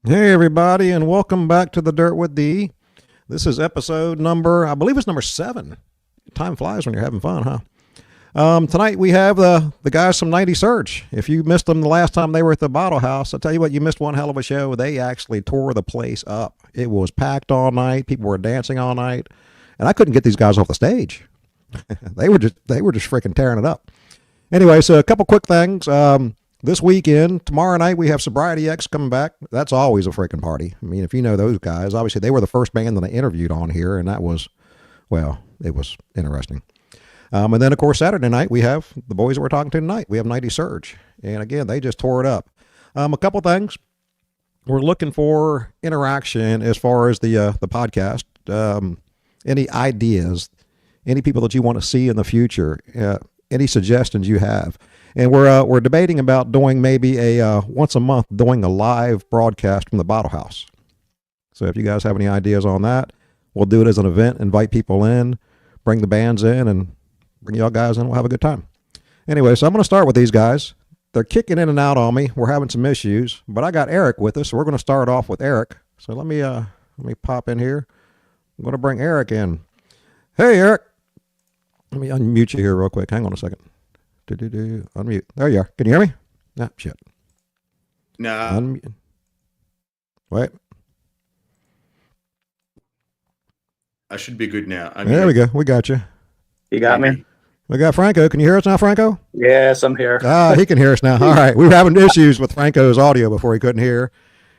Hey, everybody, and welcome back to the Dirt with D. This is episode number, I believe it's number 7. Time flies when you're having fun, huh? Tonight we have the guys from 90 Surge. If you missed them the last time they were at the Bottle House, I'll tell you what, you missed one hell of a show. They actually tore the place up. It was packed all night. People were dancing all night, and I couldn't get these guys off the stage. They were just freaking tearing it up. Anyway, so a couple quick things. This weekend, tomorrow night, we have Sobriety X coming back. That's always a freaking party. I mean, if you know those guys, obviously they were the first band that I interviewed on here, and that was, well, it was interesting. And then, of course, Saturday night, we have the boys that we're talking to tonight. We have 90 Surge. And again, they just tore it up. A couple things. We're looking for interaction as far as the podcast. Any ideas, any people that you want to see in the future, any suggestions you have. And we're debating about doing maybe a once a month doing a live broadcast from the Bottle House. So if you guys have any ideas on that, we'll do it as an event, invite people in, bring the bands in, and bring y'all guys in. We'll have a good time. Anyway, so I'm going to start with these guys. They're kicking in and out on me. We're having some issues, but I got Eric with us, so we're going to start off with Eric. So let me pop in here. I'm going to bring Eric in. Hey, Eric. Let me unmute you here real quick. Hang on a second. Unmute. There you are. Can you hear me? No, shit. No. Unmute. Wait. I should be good now. There we go. We got you. You got me? We got Franco. Can you hear us now, Franco? Yes, I'm here. He can hear us now. All right. We were having issues with Franco's audio before he couldn't hear.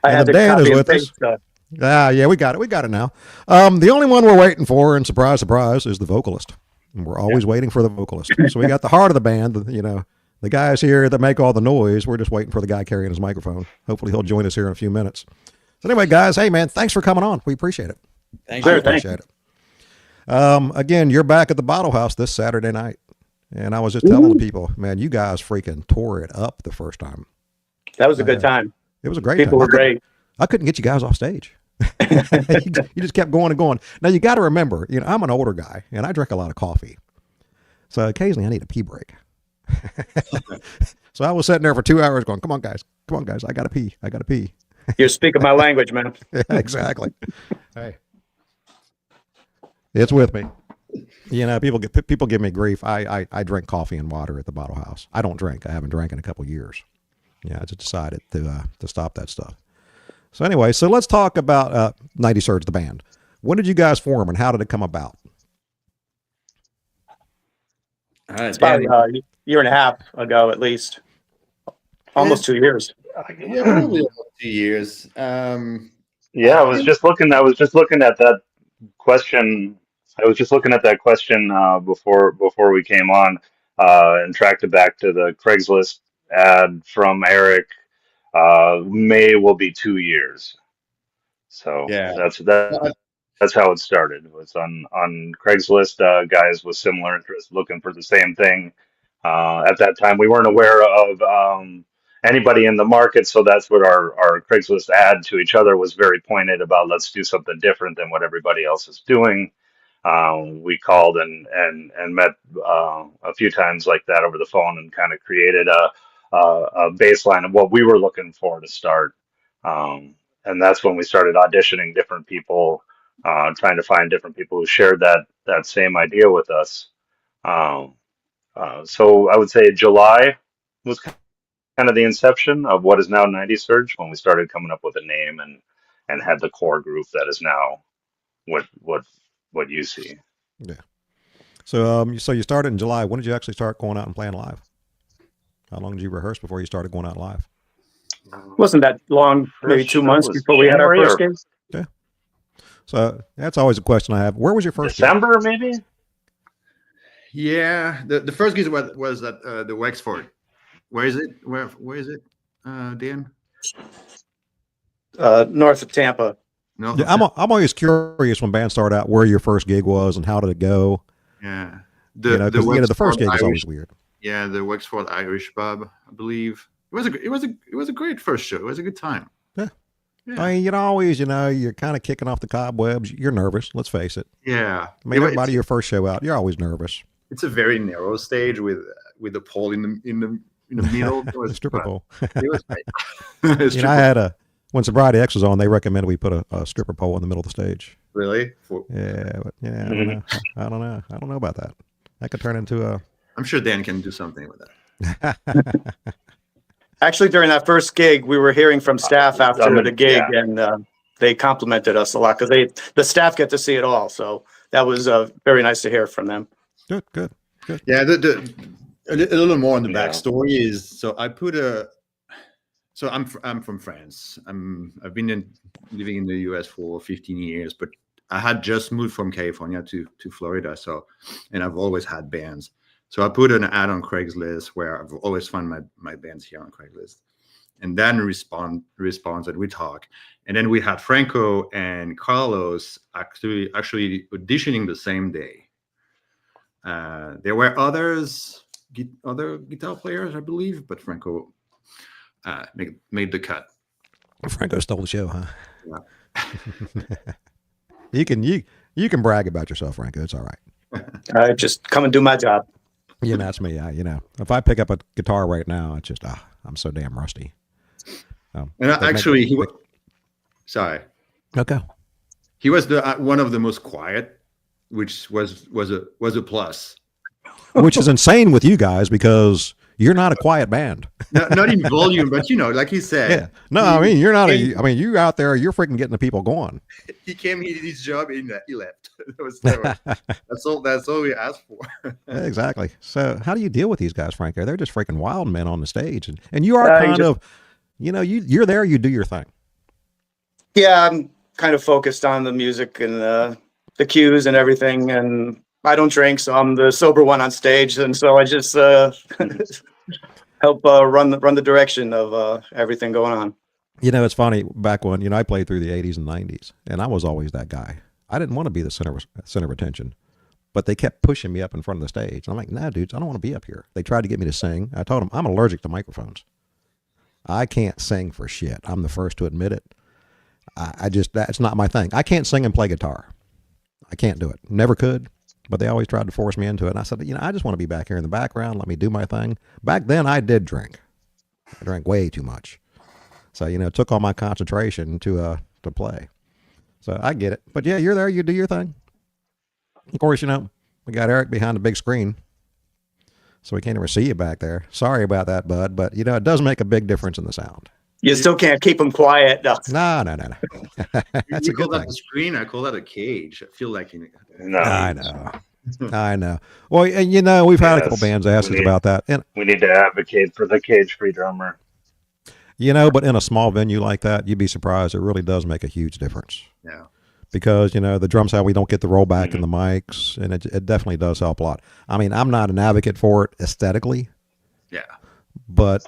I had to Dan is copy with and us. paste stuff. Yeah, we got it. We got it now. The only one we're waiting for, and surprise, surprise, is the vocalist. And we're always waiting for the vocalist. So we got the heart of the band, the guys here that make all the noise. We're just waiting for the guy carrying his microphone. Hopefully he'll join us here in a few minutes. So anyway, guys, hey, man, thanks for coming on. We appreciate it. Thank Sure, you. thank Appreciate it. Again, you're back at the Bottle House this Saturday night. And I was just telling the people, man, you guys freaking tore it up the first time. That was a good time. It was a great People time. were great. I couldn't get you guys off stage. You just kept going and going. Now you got to remember, I'm an older guy and I drink a lot of coffee. So occasionally I need a pee break. So I was sitting there for 2 hours going, come on guys, I got to pee. You're speaking my language, man. Yeah, exactly. Hey, it's with me. People give me grief. I drink coffee and water at the Bottle House. I don't drink. I haven't drank in a couple years. Yeah, I just decided to stop that stuff. So anyway, so let's talk about 90 Surge, the band. When did you guys form and how did it come about? It's about a year and a half ago, at least. Almost 2 years. Yeah, probably about 2 years. Yeah, I was just looking at that question. I was just looking at that question before we came on, and tracked it back to the Craigslist ad from Eric. May will be 2 years. So Yeah. that's how it started. It was on Craigslist. Guys with similar interests looking for the same thing. At that time, we weren't aware of anybody in the market, so that's what our Craigslist ad to each other was very pointed about. Let's do something different than what everybody else is doing. We called and met a few times like that over the phone and kind of created a baseline of what we were looking for to start. And that's when we started auditioning different people, trying to find different people who shared that same idea with us. So I would say July was kind of the inception of what is now 90 Surge, when we started coming up with a name and had the core group that is now what you see. Yeah. So so you started in July. When did you actually start going out and playing live? How long did you rehearse before you started going out live? Wasn't that long, maybe 2 months before we had our first game? Yeah. So that's always a question I have. Where was your first December, maybe? Yeah. The first gig was at the Wexford. Where is it? Where is it, Dan? North of Tampa. No. Yeah, I'm always curious when bands start out where your first gig was and how did it go. Yeah. The first gig is Irish, always weird. Yeah, the Wexford Irish pub, I believe. It was a great first show. It was a good time. Yeah. Yeah. I mean, always, you're kind of kicking off the cobwebs. You're nervous. Let's face it. Yeah. I mean, everybody, your first show out, you're always nervous. It's a very narrow stage with the pole in the middle. It was The stripper fun. pole. It was great. It's I had a when Sobriety X was on, they recommended we put a stripper pole in the middle of the stage. Really? Yeah, but yeah, I don't know. I don't know. I don't know about that. That could turn into a. I'm sure Dan can do something with that. Actually, during that first gig, we were hearing from staff after the gig, yeah. and they complimented us a lot because the staff get to see it all. So that was very nice to hear from them. Good. Yeah, a little more on the Yeah. backstory is so I put a. So I'm from France. I've been living in the US for 15 years, but I had just moved from California to Florida. So, and I've always had bands. So I put an ad on Craigslist where I've always found my bands here on Craigslist, and then responds and we talk, and then we had Franco and Carlos actually auditioning the same day. There were other guitar players, I believe, but Franco made the cut. Franco stole the show, huh? Yeah. You can brag about yourself, Franco. It's all right. I just come and do my job. You know, that's me. If I pick up a guitar right now, it's just I'm so damn rusty. And actually, sorry. Okay. He was the one of the most quiet, which was a plus. Which is insane with you guys because you're not a quiet band. Not in volume, but like he said. Yeah. No, I mean you're not. You out there. You're freaking getting the people going. He came. He did his job, and he left. That's all. That's all we asked for. Exactly. So how do you deal with these guys, Franco? They're just freaking wild men on the stage, and you are kind of, you're there. You do your thing. Yeah, I'm kind of focused on the music and the cues and everything, and I don't drink, so I'm the sober one on stage, and so I just help run the direction of everything going on. It's funny. Back when I played through the 80s and 90s, and I was always that guy. I didn't want to be the center of attention, but they kept pushing me up in front of the stage. I'm like, nah, dudes, I don't want to be up here. They tried to get me to sing. I told them I'm allergic to microphones. I can't sing for shit. I'm the first to admit it. That's not my thing. I can't sing and play guitar. I can't do it. Never could. But they always tried to force me into it. And I said, I just want to be back here in the background. Let me do my thing. Back then, I did drink. I drank way too much. So, it took all my concentration to play. So I get it. But yeah, you're there. You do your thing. Of course, we got Eric behind the big screen. So we can't even see you back there. Sorry about that, bud. But, it does make a big difference in the sound. You still can't keep them quiet. No. No. That's a good call thing. that a screen. I call that a cage. I feel like No, I know. Well, and we've had a couple bands ask us about that. And we need to advocate for the cage-free drummer. but in a small venue like that, you'd be surprised. It really does make a huge difference. Yeah. Because, the drums, how we don't get the rollback in the mics, and it definitely does help a lot. I mean, I'm not an advocate for it aesthetically. Yeah. But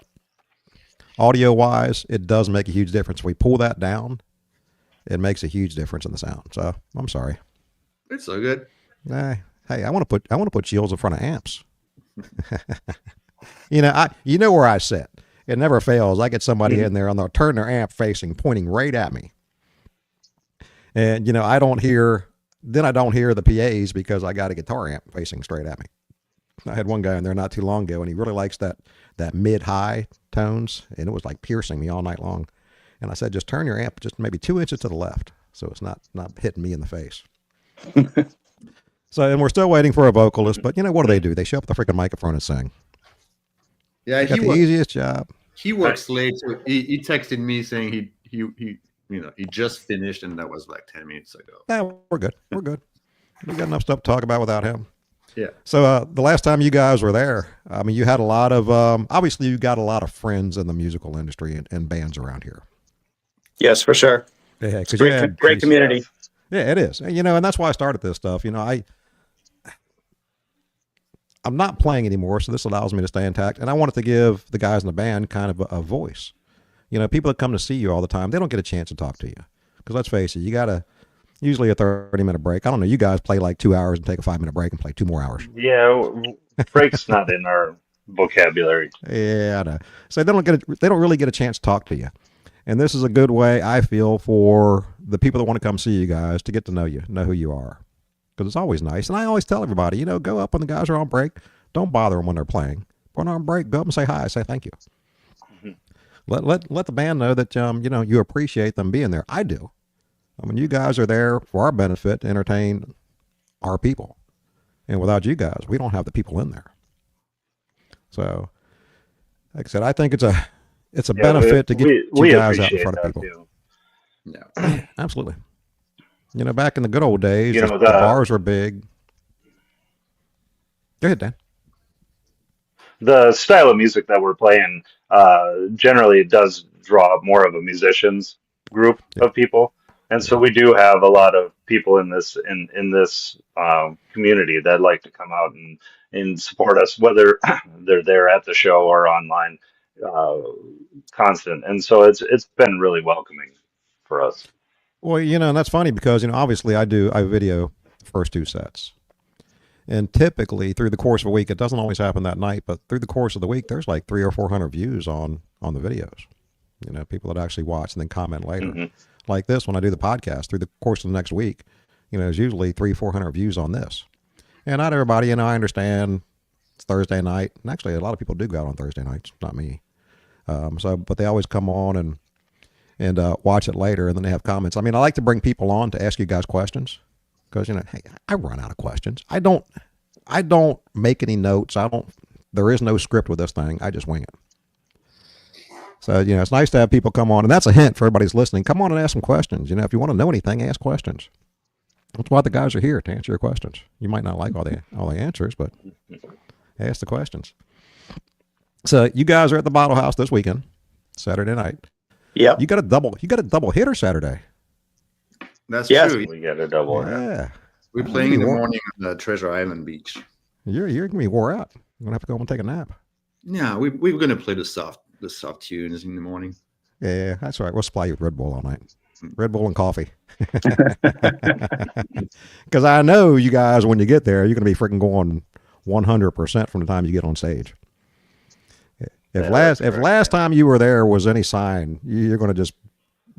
audio-wise, it does make a huge difference. If we pull that down, it makes a huge difference in the sound. So, I'm sorry. It's so good. Hey, I want to put shields in front of amps. Where I sit. It never fails. I get somebody in there and they'll turn their amp pointing right at me. And I don't hear the PAs because I got a guitar amp facing straight at me. I had one guy in there not too long ago and he really likes that mid-high tones, and it was like piercing me all night long. And I said, just turn your amp just maybe 2 inches to the left so it's not hitting me in the face. So, and we're still waiting for a vocalist, but what do? They show up at the freaking microphone and sing. Yeah, Got the easiest job. He works late, so he texted me saying he just finished, and that was like 10 minutes ago. Yeah, we're good. We're good. We got enough stuff to talk about without him. Yeah. So the last time you guys were there, I mean, you had a lot of obviously you got a lot of friends in the musical industry and bands around here. Yes, for sure. Yeah, It's a great community. Yeah, it is. And that's why I started this stuff. I'm not playing anymore, so this allows me to stay intact. And I wanted to give the guys in the band kind of a voice. People that come to see you all the time, they don't get a chance to talk to you. Because let's face it, you got to usually a 30-minute break. I don't know, you guys play like 2 hours and take a 5-minute break and play 2 more hours. Yeah, break's not in our vocabulary. Yeah, I know. So they don't really get a chance to talk to you. And this is a good way, I feel, for the people that want to come see you guys to get to know you, know who you are. Because it's always nice. And I always tell everybody, go up when the guys are on break. Don't bother them when they're playing. When they're on break, go up and say hi, say thank you. Let the band know that you appreciate them being there. I do. I mean, you guys are there for our benefit to entertain our people, and without you guys, we don't have the people in there. So, like I said, I think it's a benefit to get you guys out in front of people. Too. Yeah. Absolutely. Back in the good old days, the bars were big. Go ahead, Dan. The style of music that we're playing generally does draw more of a musicians group of people, and so we do have a lot of people in this community that like to come out and support us, whether they're there at the show or online, constant. And so it's been really welcoming for us. Well, and that's funny because obviously I video the first two sets. And typically through the course of a week, it doesn't always happen that night, but through the course of the week, there's like 300 or 400 views on the videos. People that actually watch and then comment later. Mm-hmm. Like this, when I do the podcast through the course of the next week, there's usually 300-400 views on this. And not everybody, I understand it's Thursday night. And actually, a lot of people do go out on Thursday nights, not me. But they always come on and watch it later, and then they have comments. I mean, I like to bring people on to ask you guys questions. Because hey, I run out of questions. I don't make any notes. There is no script with this thing. I just wing it. So it's nice to have people come on, and that's a hint for everybody's listening. Come on and ask some questions. If you want to know anything, ask questions. That's why the guys are here, to answer your questions. You might not like all the answers, but ask the questions. So you guys are at the Bottle House this weekend, Saturday night. Yep. You got a double hitter Saturday. That's Yes. true. We get a double. Yeah. We're playing in the morning on the Treasure Island Beach. You're gonna be wore out. You're gonna have to go home and take a nap. Yeah, we're gonna play the soft tunes in the morning. Yeah, that's all right. We'll supply you with Red Bull all night. Red Bull and coffee. Because I know you guys, when you get there, you're gonna be freaking going 100% from the time you get on stage. If last time you were there was any sign, you're gonna just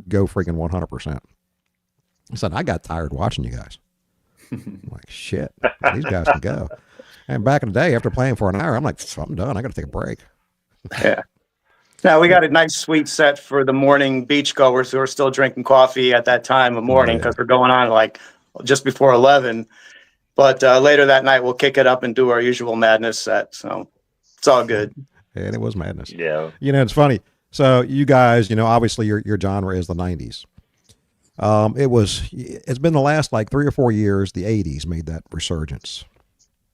go freaking 100%. I said, I got tired watching you guys. I'm like, shit, these guys can go. And back in the day, after playing for an hour, I'm like, I'm done. I got to take a break. Yeah. Now we got a nice sweet set for the morning beachgoers who are still drinking coffee at that time of morning because we're going on like just before 11. But later that night, we'll kick it up and do our usual madness set. So it's all good. And it was madness. Yeah. It's funny. So you guys, obviously your genre is the 90s. It's been the last like 3 or 4 years, the 80s made that resurgence.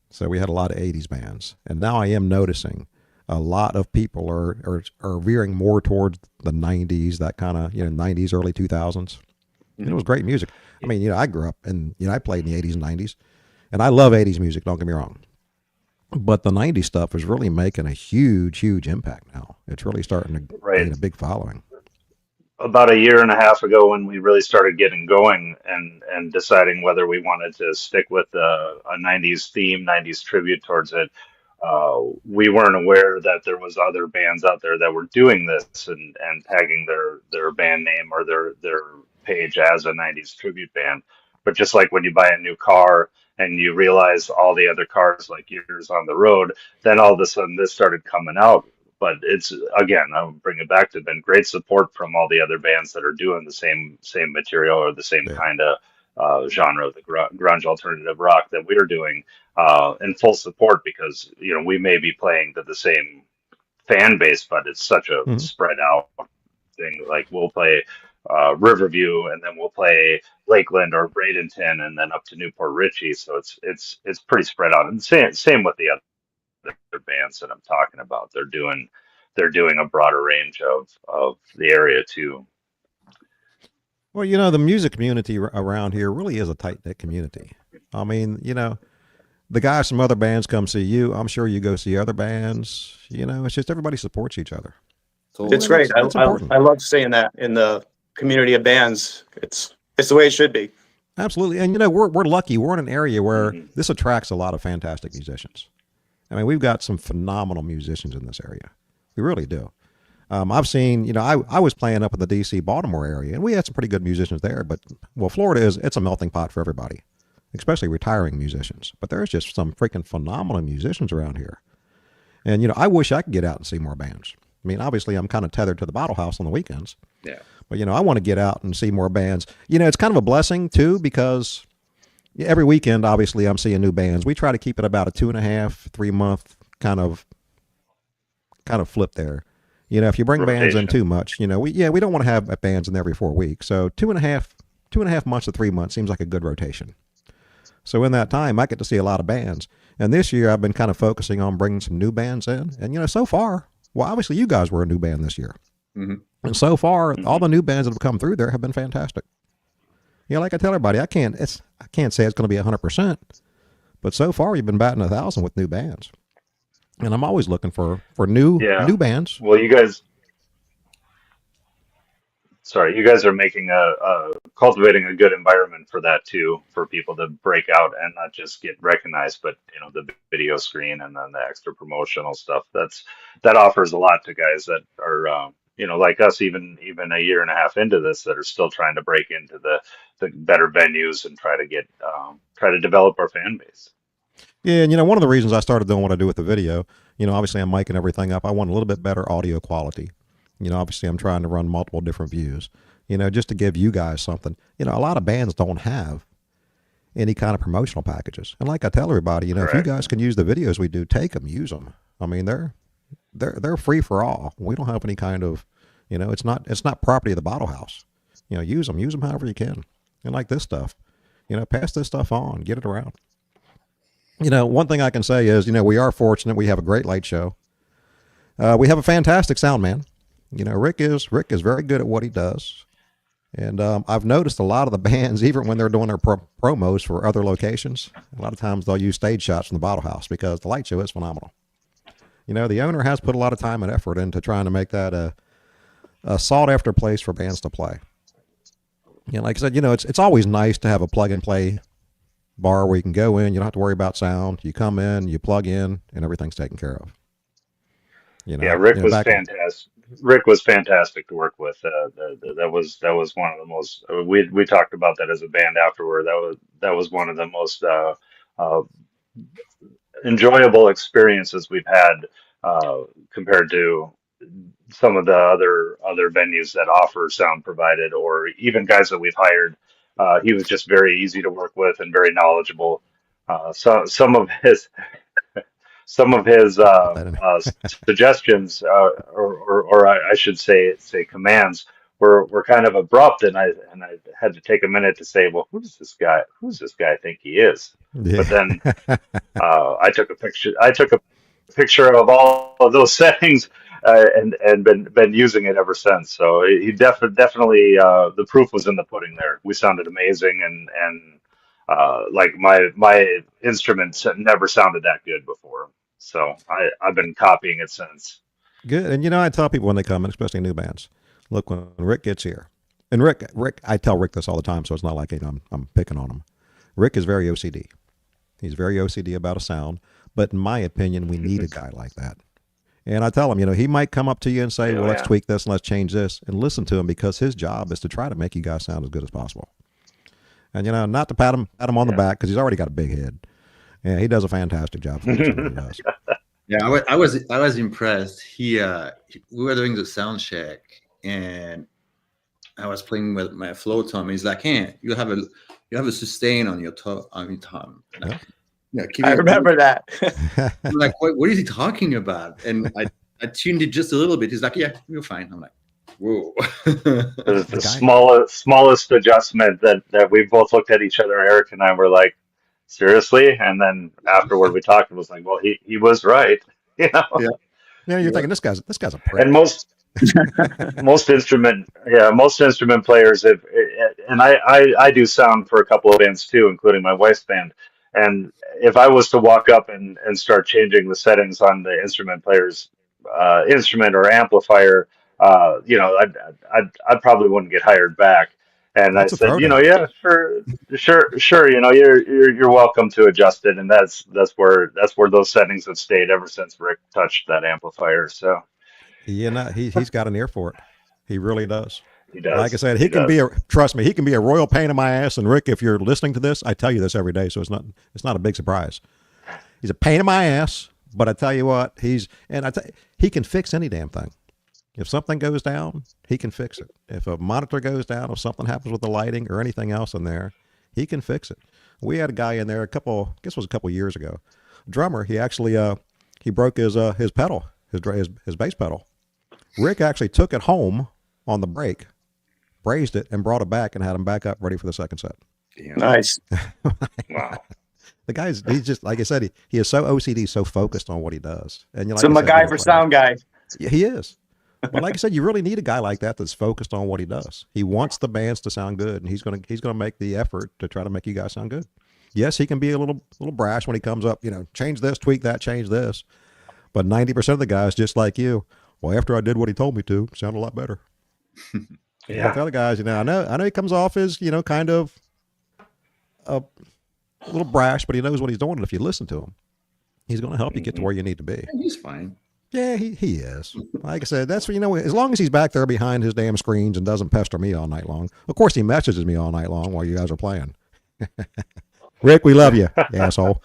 So we had a lot of 80s bands. And now I am noticing a lot of people are veering more towards the 90s, that kind of, 90s, early 2000s. And it was great music. I mean, I grew up and, I played in the 80s and 90s. And I love 80s music, don't get me wrong. But the 90s stuff is really making a huge, huge impact now. It's really starting to gain a big following. About a year and a half ago, when we really started getting going and deciding whether we wanted to stick with a 90s theme, 90s tribute towards it, we weren't aware that there was other bands out there that were doing this and tagging their band name or their page as a 90s tribute band. But just like when you buy a new car and you realize all the other cars like yours on the road, then all of a sudden this started coming out. But it's, again, I'll bring it back to been great support from all the other bands that are doing the same material or the same kind of genre, the grunge alternative rock that we're doing, in full support because, we may be playing to the same fan base, but it's such a spread out thing. Like we'll play Riverview and then we'll play Lakeland or Bradenton and then up to Newport Richey. So it's pretty spread out. And same with the other bands that I'm talking about. They're doing a broader range of the area too. Well, the music community around here really is a tight-knit community. I mean, the guys from other bands come see you. I'm sure you go see other bands. It's just everybody supports each other. It's great. I love seeing that in the community of bands. It's the way it should be. Absolutely. And, we're lucky. We're in an area where this attracts a lot of fantastic musicians. I mean, we've got some phenomenal musicians in this area. We really do. I've seen, I was playing up in the DC, Baltimore area, and we had some pretty good musicians there. But, Florida it's a melting pot for everybody, especially retiring musicians. But there's just some freaking phenomenal musicians around here. And, I wish I could get out and see more bands. I mean, obviously, I'm kind of tethered to the bottle house on the weekends. Yeah. But, I want to get out and see more bands. It's kind of a blessing, too, because every weekend, obviously, I'm seeing new bands. We try to keep it about a 2.5, 3 month kind of flip there. If you bring bands in too much, we don't want to have bands in every 4 weeks. So 2.5 months to 3 months seems like a good rotation. So in that time, I get to see a lot of bands. And this year, I've been kind of focusing on bringing some new bands in. And, so far, well, obviously, you guys were a new band this year. Mm-hmm. And so far, all the new bands that have come through there have been fantastic. Like I tell everybody, I can't say it's going to be 100%, but so far, you've been batting 1,000 with new bands. And I'm always looking for new bands. Well, you guys are making cultivating a good environment for that too, for people to break out and not just get recognized, but the video screen and then the extra promotional stuff. That offers a lot to guys that are like us, even a year and a half into this, that are still trying to break into the better venues and try to develop our fan base. Yeah, and one of the reasons I started doing what I do with the video, obviously I'm miking everything up. I want a little bit better audio quality. Obviously I'm trying to run multiple different views, just to give you guys something. A lot of bands don't have any kind of promotional packages. And like I tell everybody, if you guys can use the videos we do, take them, use them. I mean, they're free for all. We don't have any kind of, it's not property of the bottle house. Use them however you can. And like this stuff, pass this stuff on, get it around. One thing I can say is, we are fortunate. We have a great light show. We have a fantastic sound man. Rick is very good at what he does. And I've noticed a lot of the bands, even when they're doing their promos for other locations, a lot of times they'll use stage shots from the bottle house because the light show is phenomenal. The owner has put a lot of time and effort into trying to make that a sought after place for bands to play. Like I said, it's always nice to have a plug and play bar where you can go in, you don't have to worry about sound. You come in, you plug in, and everything's taken care of. Rick was fantastic. Rick was fantastic to work with. That was one of the most. We talked about that as a band afterward. That was one of the most enjoyable experiences we've had compared to some of the other venues that offer sound provided, or even guys that we've hired. He was just very easy to work with and very knowledgeable. Some of his suggestions, or I should say commands, were kind of abrupt, and I had to take a minute to say, well, who's this guy think he is? Yeah. But then I took a picture of all of those settings and been using it ever since. So he definitely the proof was in the pudding there. We sounded amazing, and like my instruments never sounded that good before. So I've been copying it since. Good. And I tell people when they come in, especially new bands, look, when Rick gets here, and Rick, I tell Rick this all the time, so it's not like I'm picking on him. Rick is very OCD. He's very OCD about a sound, but in my opinion, we need a guy like that. And I tell him, he might come up to you and say, well, let's tweak this and let's change this, and listen to him, because his job is to try to make you guys sound as good as possible. And, not to pat him on the back, because he's already got a big head. Yeah, he does a fantastic job. For he does. Yeah, I was impressed. We were doing the sound check, and I was playing with my flow tom. He's like, "Hey, you have a sustain on your tom." Like, yeah, I remember that. I'm like, what is he talking about? And I tuned it just a little bit. He's like, "Yeah, you're fine." I'm like, "Whoa!" It was the smallest adjustment that we both looked at each other. Eric and I were like, seriously? And then afterward we talked and was like, well, he was right. Yeah, you're thinking this guy's a prick. And most instrument players have, and I do sound for a couple of bands too, including my wife's band. And if I was to walk up and start changing the settings on the instrument player's instrument or amplifier, I probably wouldn't get hired back. And I said, yeah, sure, you're welcome to adjust it, and that's where those settings have stayed ever since Rick touched that amplifier. So, he's got an ear for it. He really does. He does. Like I said, he can be a royal pain in my ass. And Rick, if you're listening to this, I tell you this every day, so it's not a big surprise. He's a pain in my ass, but I tell you what, he can fix any damn thing. If something goes down, he can fix it. If a monitor goes down, if something happens with the lighting or anything else in there, he can fix it. We had a guy in there I guess it was a couple years ago. Drummer, he actually he broke his pedal, his bass pedal. Rick actually took it home on the break, brazed it, and brought it back and had him back up ready for the second set. Yeah. Nice. Wow. The he's just, like I said, he is so OCD, so focused on what he does. And So like I said, MacGyver sound guy. Yeah, he is. But like I said, you really need a guy like that that's focused on what he does. He wants the bands to sound good, and he's gonna make the effort to try to make you guys sound good. Yes, he can be a little brash when he comes up, change this, tweak that, change this. But 90% of the guys, just like you, well, after I did what he told me to, sound a lot better. Yeah. The other guys, I know he comes off as, kind of a little brash, but he knows what he's doing. And if you listen to him, he's going to help you get to where you need to be. He's fine. Yeah, he is. Like I said, that's, as long as he's back there behind his damn screens and doesn't pester me all night long. Of course, he messages me all night long while you guys are playing. Rick, we love you, asshole.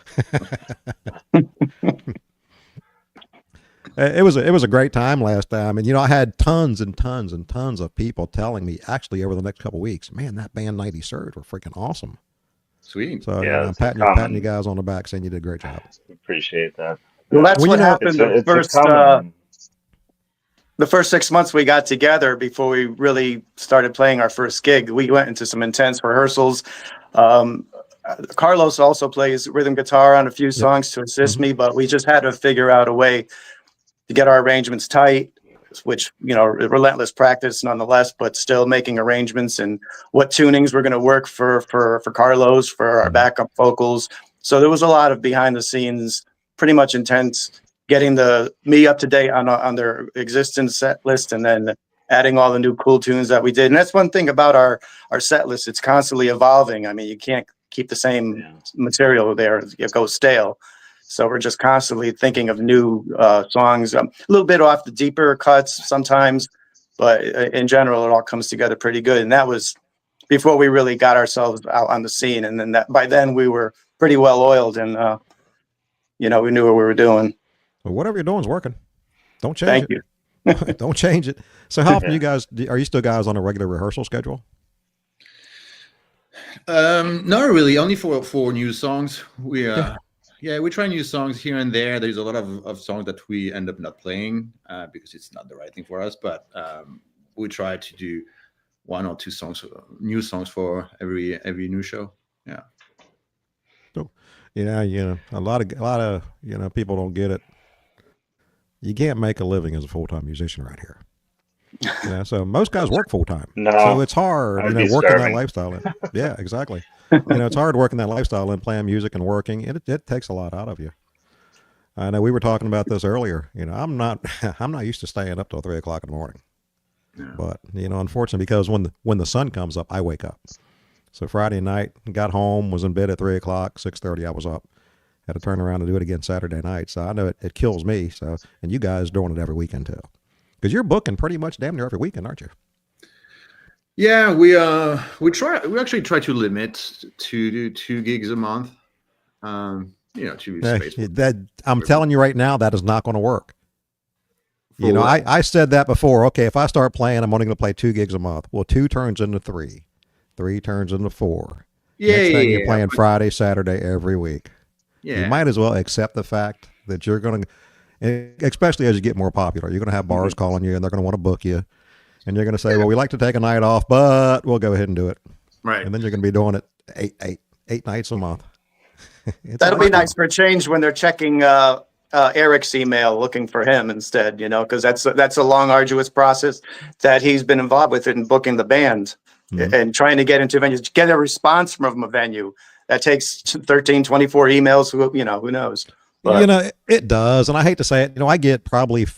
It was a great time last time, and I had tons and tons and tons of people telling me actually over the next couple of weeks, man, that band 90 Surge were freaking awesome. Sweet. So Yeah, I'm it's a patting you guys on the back, saying you did a great job. Appreciate that. Well, that's Well, what happened the first 6 months we got together before we really started playing our first gig. We went into some intense rehearsals. Carlos also plays rhythm guitar on a few songs to assist me, but we just had to figure out a way to get our arrangements tight, which, relentless practice nonetheless, but still making arrangements and what tunings were going to work for Carlos, for our backup vocals. So there was a lot of behind the scenes, pretty much intense, getting me up to date on their existing set list and then adding all the new cool tunes that we did. And that's one thing about our set list. It's constantly evolving. I mean, you can't keep the same material there. It goes stale. So we're just constantly thinking of new songs, a little bit off the deeper cuts sometimes, but in general, it all comes together pretty good. And that was before we really got ourselves out on the scene. And then by then we were pretty well oiled and, we knew what we were doing. Well, whatever you're doing is working. Don't change Thank it. you. Don't change it. So how often are you still guys on a regular rehearsal schedule? Not really. Only for new songs. We try new songs here and there. There's a lot of songs that we end up not playing because it's not the right thing for us. But we try to do 1 or 2 songs, new songs for every new show. Yeah. So, a lot of people don't get it. You can't make a living as a full-time musician right here. So most guys work full-time. No, so it's hard, I'd be working starving. that lifestyle. Yeah, exactly. It's hard working that lifestyle and playing music and working. It takes a lot out of you. I know we were talking about this earlier. I'm not used to staying up till 3 o'clock in the morning. Yeah. But, unfortunately, because when the sun comes up, I wake up. So Friday night, got home, was in bed at 3 o'clock, 6:30 I was up. Had to turn around and do it again Saturday night. So I know it kills me. So, and you guys doing it every weekend too. Because you're booking pretty much damn near every weekend, aren't you? Yeah, we actually try to limit to do 2 gigs a month. To be space. I'm telling you right now, that is not going to work. I said that before. Okay, if I start playing, I'm only going to play 2 gigs a month. Well, 2 turns into 3. 3 turns into 4. Next thing you're playing Friday, Saturday every week. Yeah. You might as well accept the fact that you're going to, especially as you get more popular, you're going to have bars calling you and they're going to want to book you. And you're going to say, well, we like to take a night off, but we'll go ahead and do it. Right. And then you're going to be doing it eight nights a month. That'll be nice for a change when they're checking Eric's email looking for him instead, because that's a long, arduous process that he's been involved with in booking the band and trying to get into venues, get a response from a venue. That takes 13, 24 emails. Who knows? But, it does. And I hate to say it, I get probably 10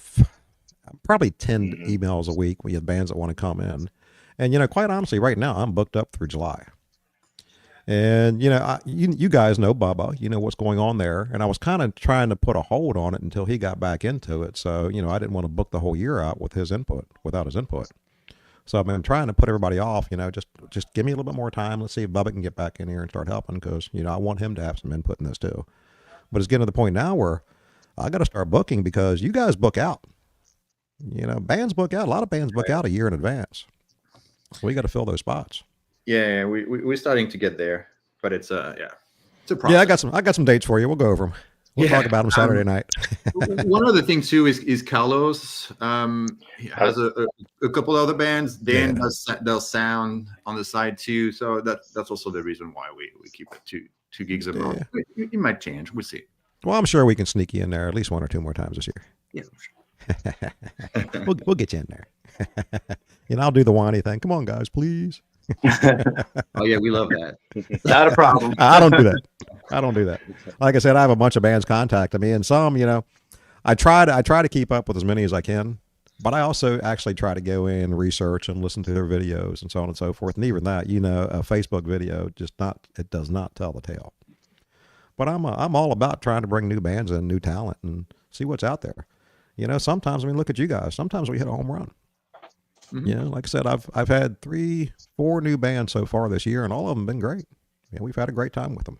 emails a week with bands that want to come in. And, quite honestly, right now I'm booked up through July. And, you guys know Bubba, what's going on there. And I was kind of trying to put a hold on it until he got back into it. So, I didn't want to book the whole year out without his input. So I've been trying to put everybody off, just give me a little bit more time. Let's see if Bubba can get back in here and start helping because, I want him to have some input in this too. But it's getting to the point now where I got to start booking because you guys book out. You know, bands book out. A lot of bands book out a year in advance. We got to fill those spots. Yeah, we're starting to get there, but it's it's a process. Yeah, I got some dates for you. We'll go over them. We'll talk about them Saturday night. One other thing too is Carlos. He has a couple other bands. Dan does sound on the side too, so that's also the reason why we keep it two gigs a month. It might change. We'll see. Well, I'm sure we can sneak you in there at least 1 or 2 more times this year. Yeah. we'll get you in there. And I'll do the whiny thing. Come on, guys, please. Oh yeah, we love that. Not a problem. I don't do that. Like I said, I have a bunch of bands contacting me, and some, you know, I try to keep up with as many as I can, but I also actually try to go in, research, and listen to their videos and so on and so forth. And even that, you know, a Facebook video it does not tell the tale. But I'm all about trying to bring new bands in, new talent, and see what's out there. You know, sometimes, I mean, look at you guys. Sometimes we hit a home run. Mm-hmm. You know, like I said, I've had 3-4 new bands so far this year, and all of them been great. Yeah, we've had a great time with them.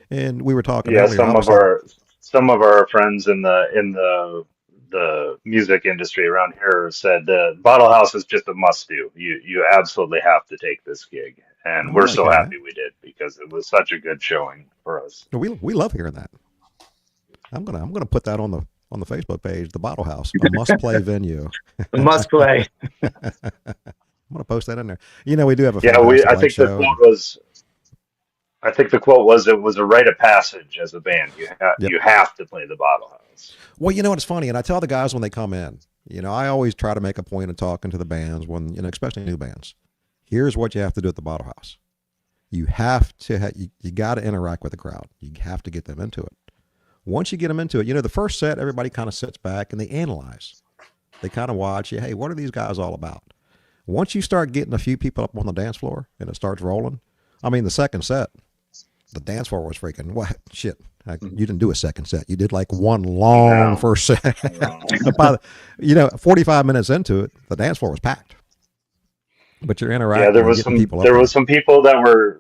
And we were talking earlier. Some of our friends in the music industry around here said the Bottle House is just a must do. You absolutely have to take this gig, and we're so happy we did, because it was such a good showing for us. We love hearing that. I'm gonna put that on the Facebook page, the Bottle House, a must-play venue. A must play. I'm gonna post that in there. You know, we do have a I think the quote was it was a rite of passage as a band. You have to play the Bottle House. Well, you know what's funny, and I tell the guys when they come in, you know, I always try to make a point of talking to the bands when, you know, especially new bands. Here's what you have to do at the Bottle House. You have to you got to interact with the crowd. You have to get them into it. Once you get them into it, you know, the first set, everybody kind of sits back and they analyze. They kind of watch, hey, what are these guys all about? Once you start getting a few people up on the dance floor and it starts rolling, I mean, the second set, the dance floor was freaking, what? Shit. You didn't do a second set. You did like one long first set. By 45 minutes into it, the dance floor was packed. But you're interacting. Yeah, there was some people that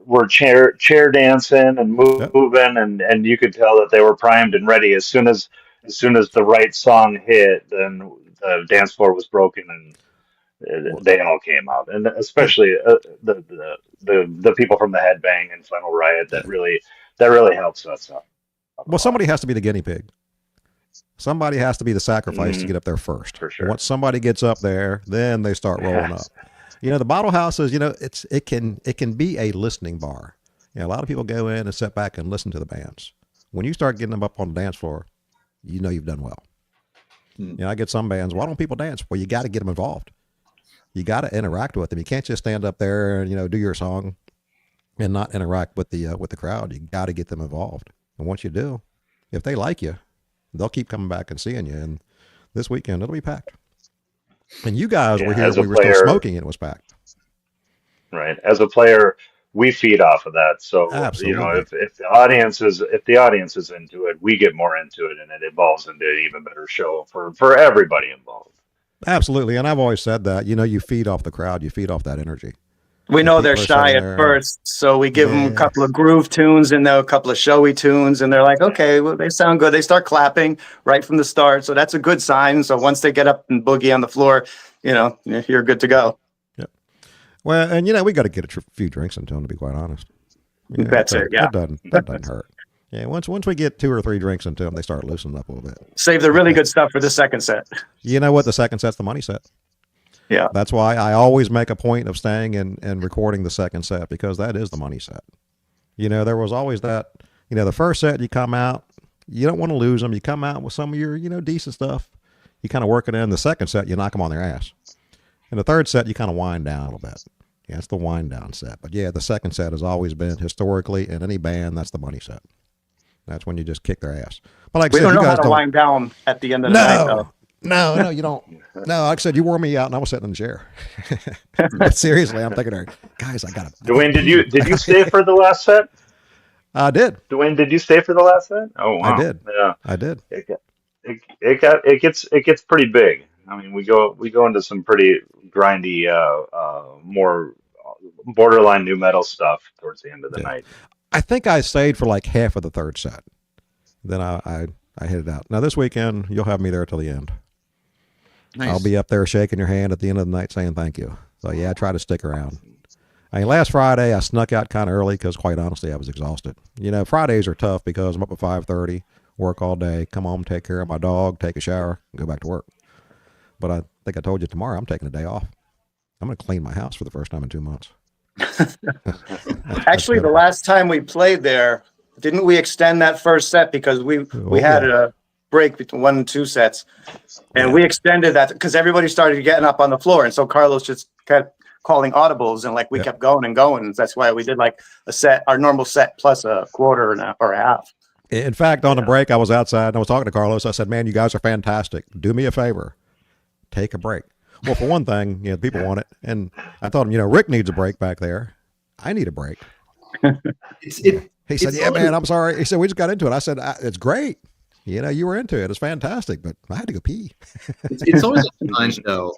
were chair dancing and moving, and you could tell that they were primed and ready. As soon as the right song hit, then the dance floor was broken, and they all came out. And especially the people from the Headbang and Flannel Riot that really helps us out. Well, somebody has to be the guinea pig. Somebody has to be the sacrifice to get up there first. For sure. Once somebody gets up there, then they start rolling up. You know, the Bottle House is, you know, it can be a listening bar. You know, a lot of people go in and sit back and listen to the bands. When you start getting them up on the dance floor, you know you've done well. You know, I get some bands, why don't people dance? Well, you got to get them involved. You got to interact with them. You can't just stand up there and, you know, do your song and not interact with the crowd. You got to get them involved. And once you do, if they like you, they'll keep coming back and seeing you. And this weekend, it'll be packed. And you guys were here when we were still smoking and it was packed. Right. As a player, we feed off of that. So, absolutely. You know, if the audience is into it, we get more into it, and it evolves into an even better show for everybody involved. Absolutely. And I've always said that, you know, you feed off the crowd, you feed off that energy. We know they're shy at first, so we give them a couple of groove tunes and a couple of showy tunes, and they're like, okay, well, they sound good. They start clapping right from the start, so that's a good sign. So once they get up and boogie on the floor, you know, you're good to go. Yep. Well, and, you know, we got to get a few drinks into them, to be quite honest. Yeah, that's it, yeah. That doesn't hurt. Yeah, once we get 2 or 3 drinks into them, they start loosening up a little bit. Save the really good stuff for the second set. You know what? The second set's the money set. Yeah. That's why I always make a point of staying and recording the second set, because that is the money set. You know, there was always that, you know, the first set you come out, you don't want to lose them. You come out with some of your, you know, decent stuff. You kind of work it in. The second set, you knock them on their ass. And the third set, you kind of wind down a little bit. Yeah, it's the wind down set. But yeah, the second set has always been historically in any band, that's the money set. That's when you just kick their ass. But like I said, we don't know how to wind down at the end of the night, though. No, you don't. No, like I said, you wore me out, and I was sitting in the chair. But seriously, I'm thinking, guys, I got to. Dwayne, did you stay for the last set? I did. Dwayne, did you stay for the last set? Oh, wow. I did. Yeah, I did. It gets pretty big. I mean, we go into some pretty grindy, more borderline new metal stuff towards the end of the night. I think I stayed for like half of the third set. Then I headed out. Now this weekend, you'll have me there till the end. Nice. I'll be up there shaking your hand at the end of the night saying thank you. So yeah, I try to stick around. I mean, last Friday I snuck out kind of early because quite honestly I was exhausted. You know, Fridays are tough because I'm up at 5:30, work all day, come home, take care of my dog, take a shower, and go back to work. But I think I told you tomorrow I'm taking a day off. I'm going to clean my house for the first time in 2 months. Actually, the last time we played there, didn't we extend that first set because we had a break between 1 and 2 sets, and we extended that because everybody started getting up on the floor, and so Carlos just kept calling audibles, and like we kept going and going. That's why we did like a set, our normal set plus a quarter or a half. In fact, on the break, I was outside and I was talking to Carlos. I said, "Man, you guys are fantastic. Do me a favor, take a break." Well, for one thing, you know, people want it, and I told him, you know, Rick needs a break back there. I need a break. He said, "Yeah, man, I'm sorry." He said, "We just got into it." I said, "It's great. You know, you were into it. It's fantastic, but I had to go pee." It's always a challenge though,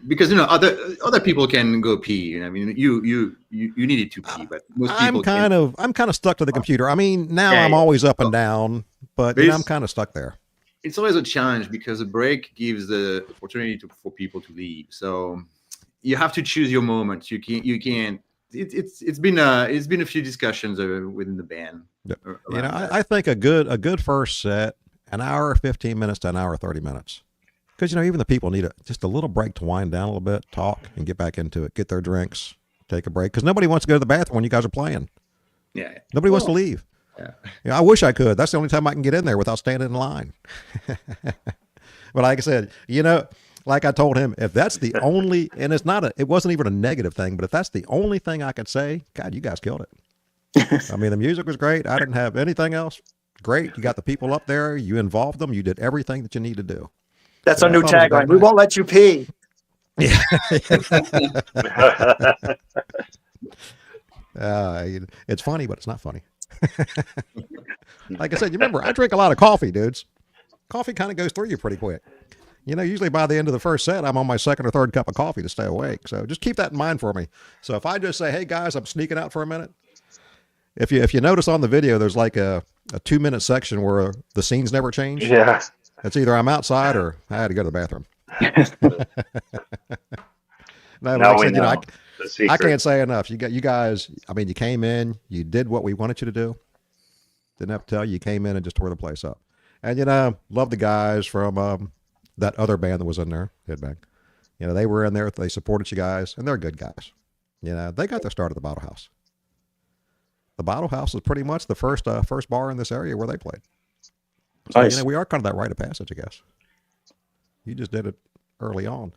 because you know other people can go pee. You know, I mean, you needed to pee, but most people I'm kind of stuck to the computer. I mean, now I'm always up and down, but you know, I'm kind of stuck there. It's always a challenge because a break gives the opportunity for people to leave. So you have to choose your moment. You can't. It's been a few discussions within the band. You know, I think a good first set, an hour 15 minutes to an hour 30 minutes, because you know even the people need just a little break to wind down a little bit, talk, and get back into it, get their drinks, take a break, because nobody wants to go to the bathroom when you guys are playing. Yeah, nobody wants to leave. Yeah. You know, I wish I could. That's the only time I can get in there without standing in line. But like I said, you know, like I told him, if that's the only, and it wasn't even a negative thing, but if that's the only thing I could say, God, you guys killed it. I mean, the music was great. I didn't have anything else. Great. You got the people up there. You involved them. You did everything that you need to do. That's our new tagline. We won't let you pee. Yeah. It's funny, but it's not funny. Like I said, you remember, I drink a lot of coffee, dudes. Coffee kind of goes through you pretty quick. You know, usually by the end of the first set, I'm on my second or third cup of coffee to stay awake. So just keep that in mind for me. So if I just say, "Hey guys, I'm sneaking out for a minute," if you notice on the video, there's like a 2-minute section where the scenes never change. Yeah. It's either I'm outside or I had to go to the bathroom. I can't say enough. You guys, I mean, you came in, you did what we wanted you to do. Didn't have to tell you. You came in and just tore the place up. And, you know, love the guys from that other band that was in there, Headbang. You know, they were in there. They supported you guys, and they're good guys. You know, they got their start at the Bottle House. The Bottle House is pretty much the first bar in this area where they played. So, nice. You know, we are kind of that rite of passage, I guess. You just did it early on.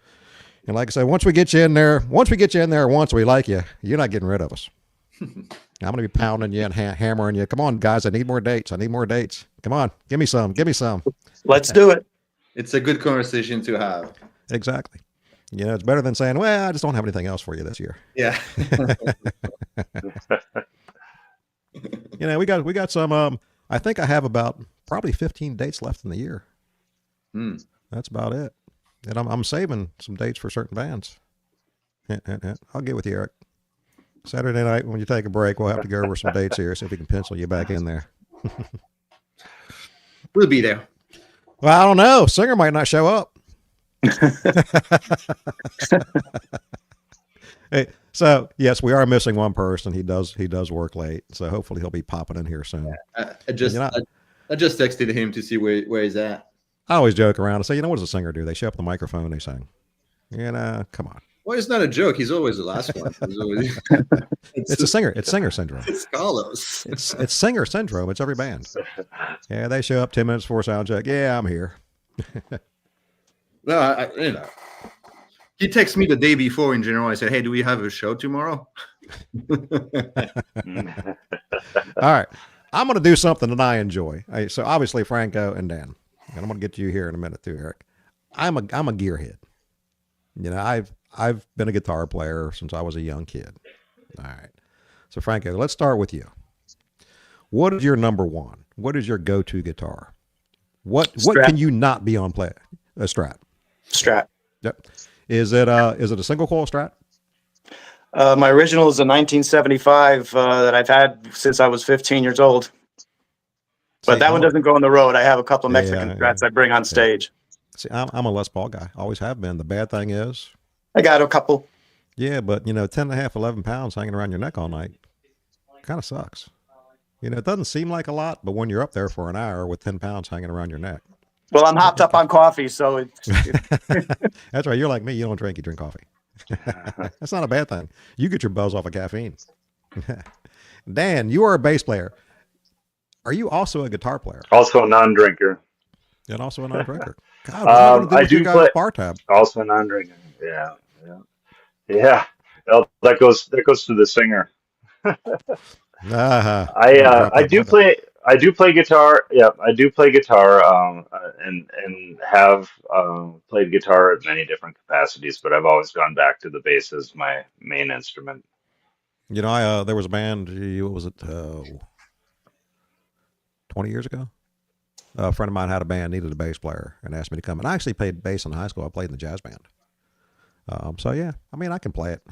And like I said, once we get you in there, once we like you, you're not getting rid of us. I'm going to be pounding you and hammering you. Come on, guys. I need more dates. Come on. Give me some. Let's do it. It's a good conversation to have. Exactly. You know, it's better than saying, "Well, I just don't have anything else for you this year." Yeah. You know, we got some, I think I have about probably 15 dates left in the year. That's about it. And I'm saving some dates for certain bands. I'll get with you, Eric. Saturday night when you take a break, we'll have to go over some dates here, see if we can pencil you back in there. We'll be there. Well, I don't know. Singer might not show up. Hey, so yes, we are missing one person. He does work late, so hopefully he'll be popping in here soon. I just texted him to see where he's at. I always joke around and say, you know, what does a singer do? They show up on the microphone and they sing. You know, come on. Well, it's not a joke. He's always the last one. It's singer syndrome. It's Carlos. It's singer syndrome. It's every band. Yeah, they show up 10 minutes before sound check. Yeah, I'm here. No, you know. He texted me the day before in general. I said, "Hey, do we have a show tomorrow?" All right. I'm going to do something that I enjoy. So obviously Franco and Dan. And I'm going to get to you here in a minute too, Eric. I'm a gearhead. You know, I've been a guitar player since I was a young kid. All right. So Franco, let's start with you. What is your number one? What is your go-to guitar? What can you not be on play? A Strat. Strat. Yep. Is it a single coil Strat? My original is a 1975 that I've had since I was 15 years old. But that one doesn't go on the road. I have a couple of Mexican Strats I bring on stage. See, I'm a Les Paul guy. Always have been. The bad thing is, I got a couple. yeah, but 10 and a half, 11 pounds hanging around your neck all night kind of sucks. It doesn't seem like a lot, but when you're up there for an hour with 10 pounds hanging around your neck. Well, I'm hopped up on coffee, so it's That's right. You're like me. You don't drink, you drink coffee. That's not a bad thing. You get your buzz off of caffeine. Dan, you are a bass player. Are you also a guitar player? Also a non-drinker. And also a non-drinker. God, what am I gonna do I with do you guys' play. bar tab? Also a non-drinker. Yeah, yeah, yeah. Well, that goes to the singer. I do play. I do play guitar. Yeah, I do play guitar. And have played guitar at many different capacities, but I've always gone back to the bass as my main instrument. There was a band, what was it, 20 years ago? A friend of mine had a band, needed a bass player, and asked me to come. And I actually played bass in high school. I played in the jazz band. So, yeah, I can play it.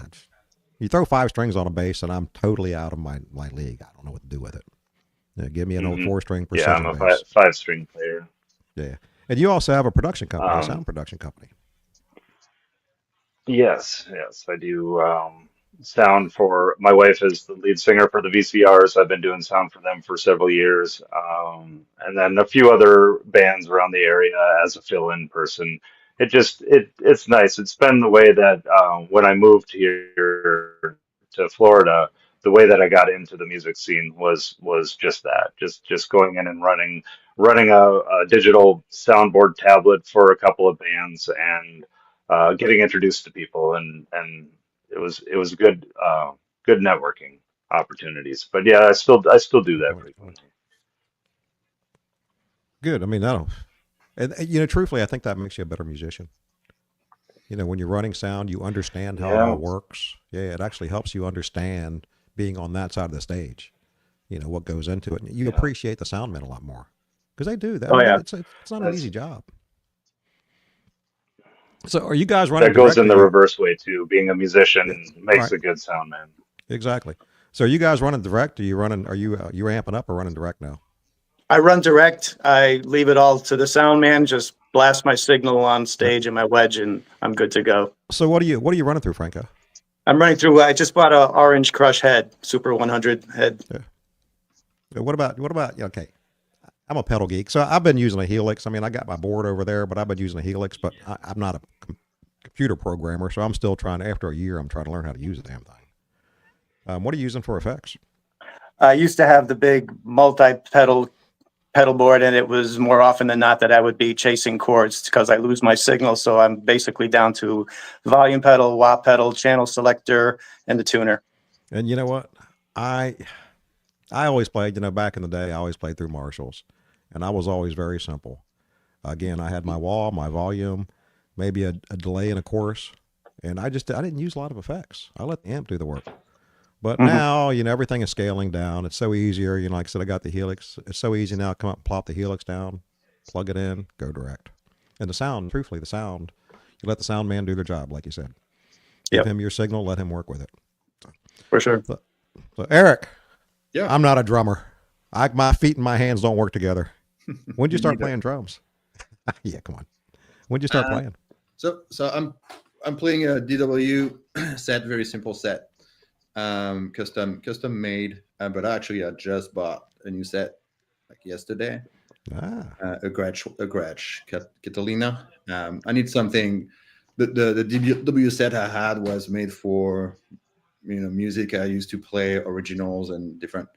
You throw 5 strings on a bass, and I'm totally out of my league. I don't know what to do with it. Give me an old 4-string precision Yeah, I'm a bass. five-string player. Yeah. And you also have a production company, a Um, sound production company. Yes, I do sound for my wife is the lead singer for the VCRs. I've been doing sound for them for several years, and then a few other bands around the area as a fill-in person. It's nice. It's been the way that when I moved here to Florida, the way that I got into the music scene was just that, just going in and running a digital soundboard tablet for a couple of bands and getting introduced to people, and it was good networking opportunities. But yeah, I still do that frequently. Good. that'll, and truthfully, I think that makes you a better musician. When you're running sound, you understand how it all Yeah, works. Yeah, it actually helps you understand being on that side of the stage. What goes into it. You yeah. appreciate the sound men a lot more because they do that. oh yeah. It's not an That's easy job. So, are you guys running that goes direct? in the reverse way too. Being a musician Right, makes a good sound man. exactly. So, are you guys running direct? Are you running? Are you amping up or running direct now? I run direct. I leave it all to the sound man. Just blast my signal on Right. stage and my wedge, and I'm good to go. So, what are you running through, Franco? I'm running through. I just bought a Orange Crush head, Super 100 head. Yeah. What about? Okay, I'm a pedal geek, so I've been using a Helix. I got my board over there, but I've been using a Helix. But I'm not a computer programmer, so I'm still trying. After a year, I'm trying to learn how to use the damn thing. What are you using for effects? I used to have the big multi-pedal board, and it was more often than not that I would be chasing chords because I lose my signal. So I'm basically down to volume pedal, wah pedal, channel selector, and the tuner. And you know what? I always played. Back in the day, I always played through Marshalls, and I was always very simple. Again, I had my wah, my volume, maybe a delay in a chorus, and I didn't use a lot of effects. I let the amp do the work. But Mhm. now, everything is scaling down. It's so easier. Like I said, I got the Helix. It's so easy now. Come up, plop the Helix down, plug it in, go direct. And the sound, truthfully, you let the sound man do their job, like you said. Give Yep, him your signal, let him work with it. for sure. So, so Eric, Yeah, I'm not a drummer. My feet and my hands don't work together. When'd you me start neither. playing drums? Yeah, come on. When'd you start Uh, playing? so I'm playing a DW set, very simple set, custom made. But actually, I just bought a new set like yesterday. Ah, A Gretsch Catalina. I need something. The DW set I had was made for music I used to play, originals and different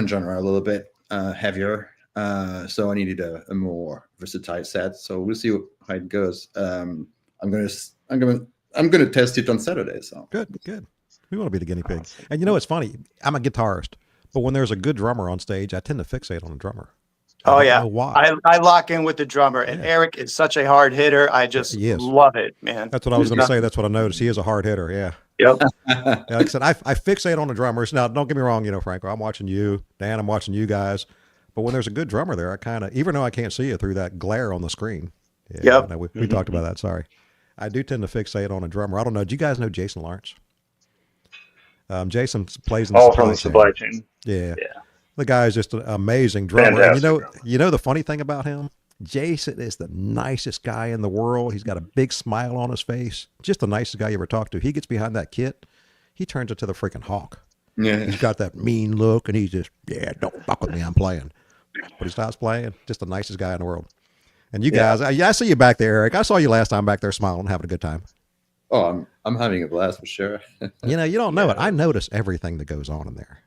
genre, a little bit heavier. So I needed a more versatile set. So we'll see how it goes. I'm gonna test it on Saturday. So good. We want to be the guinea pig. Awesome. And it's funny. I'm a guitarist, but when there's a good drummer on stage, I tend to fixate on the drummer. I Oh don't yeah. know why. I lock in with the drummer, and Yeah, Eric is such a hard hitter. I just he is. love it, man. That's what I was There's going to say. nothing. That's what I noticed. He is a hard hitter. Yeah. Yep. Yeah, like I said, I fixate on the drummers. Now, don't get me wrong, Franco, I'm watching you, Dan, I'm watching you guys. But when there's a good drummer there, I kind of, even though I can't see you through that glare on the screen, yeah, I Yep. know we talked about that. Sorry. I do tend to fixate on a drummer. I don't know. Do you guys know Jason Lawrence? Jason plays in the All from supply the chain. supply chain. Yeah. Yeah, The guy is just an amazing drummer. And fantastic drummer. the funny thing about him, Jason is the nicest guy in the world. He's got a big smile on his face. Just the nicest guy you ever talked to. He gets behind that kit, he turns into the freaking hawk. Yeah. He's got that mean look, and he's just, yeah, don't fuck with me, I'm playing. But he stops playing. Just the nicest guy in the world. And you guys, I see you back there, Eric. I saw you last time back there smiling, having a good time. Oh, I'm having a blast for sure. You know, you don't know it. I notice everything that goes on in there.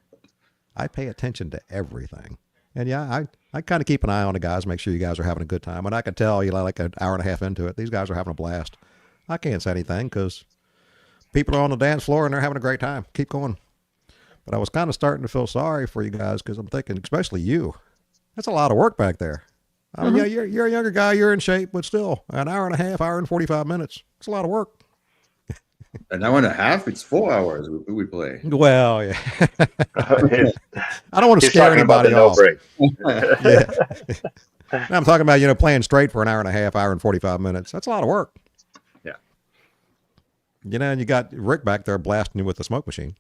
I pay attention to everything. And yeah, I kind of keep an eye on the guys, make sure you guys are having a good time. And I can tell, you know, like an hour and a half into it, these guys are having a blast. I can't say anything because people are on the dance floor and they're having a great time. Keep going. But I was kind of starting to feel sorry for you guys because I'm thinking, especially you, that's a lot of work back there. I mean, yeah, you're a younger guy, you're in shape, but still, an hour and a half, hour and 45 minutes. It's a lot of work. An hour and a half? It's 4 hours we play. Well, yeah. I don't want to He's scare talking about anybody the no off. break. Yeah. I'm talking about, you know, playing straight for an hour and a half, hour and 45 minutes. That's a lot of work. Yeah. You know, and you got Rick back there blasting you with the smoke machine.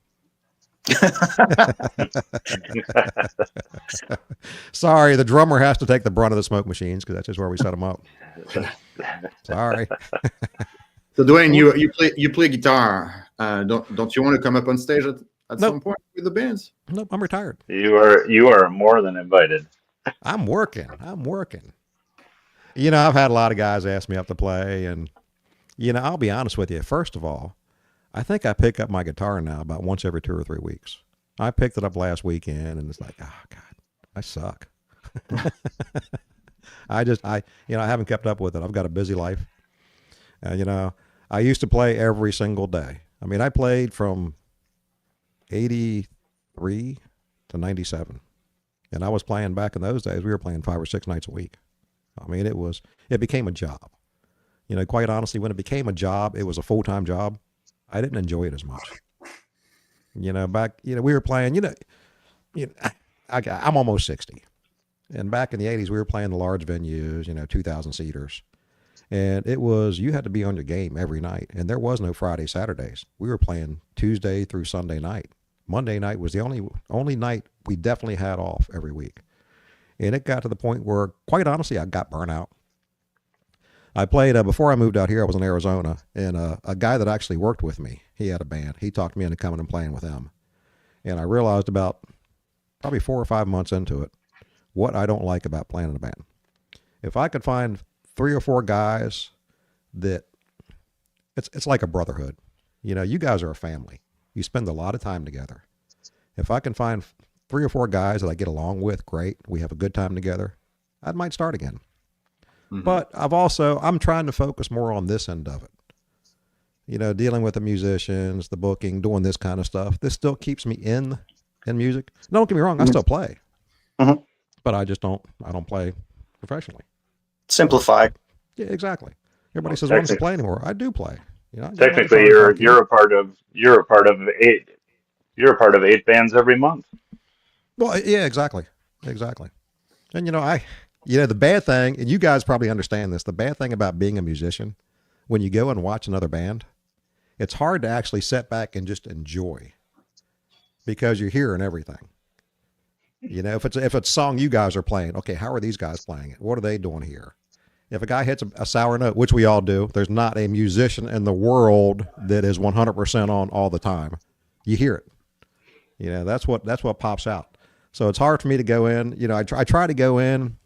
Sorry, the drummer has to take the brunt of the smoke machines because that's just where we set them up. Sorry. So Dwayne, you play guitar. Don't you want to come up on stage at some point with the bands? Nope, I'm retired. You are more than invited. I'm working. You know, I've had a lot of guys ask me up to play, and you know, I'll be honest with you. First of all, I think I pick up my guitar now about once every 2 or 3 weeks. I picked it up last weekend, and it's like, oh God, I suck. I haven't kept up with it. I've got a busy life. You know, I used to play every single day. I mean, I played from 83 to 97. And I was playing back in those days. We were playing 5 or 6 nights a week. I mean, it became a job. You know, quite honestly, when it became a job, it was a full-time job. I didn't enjoy it as much. You know, we were playing, I'm almost 60. And back in the 80s, we were playing the large venues, 2,000 seaters. And you had to be on your game every night. And there was no Friday, Saturdays. We were playing Tuesday through Sunday night. Monday night was the only night we definitely had off every week. And it got to the point where, quite honestly, I got burnt out. I played, before I moved out here, I was in Arizona, and a guy that actually worked with me, he had a band. He talked me into coming and playing with them. And I realized about probably 4 or 5 months into it, what I don't like about playing in a band. If I could find 3 or 4 guys that, it's like a brotherhood. You know, you guys are a family. You spend a lot of time together. If I can find 3 or 4 guys that I get along with, great. We have a good time together. I might start again. Mm-hmm. But I'm trying to focus more on this end of it. You know, dealing with the musicians, the booking, doing this kind of stuff. This still keeps me in music. Don't get me wrong, I still play. Mm-hmm. But I don't play professionally. Simplify. Yeah, exactly. Everybody says, "Why don't you play anymore?" I do play. You know, technically, you're a part of 8 bands every month. Well, yeah, exactly. And the bad thing, and you guys probably understand this, the bad thing about being a musician, when you go and watch another band, it's hard to actually sit back and just enjoy because you're hearing everything. You know, if it's a song you guys are playing, okay, how are these guys playing it? What are they doing here? If a guy hits a sour note, which we all do, there's not a musician in the world that is 100% on all the time. You hear it. You know, that's what pops out. So it's hard for me to go in. You know, I try to go in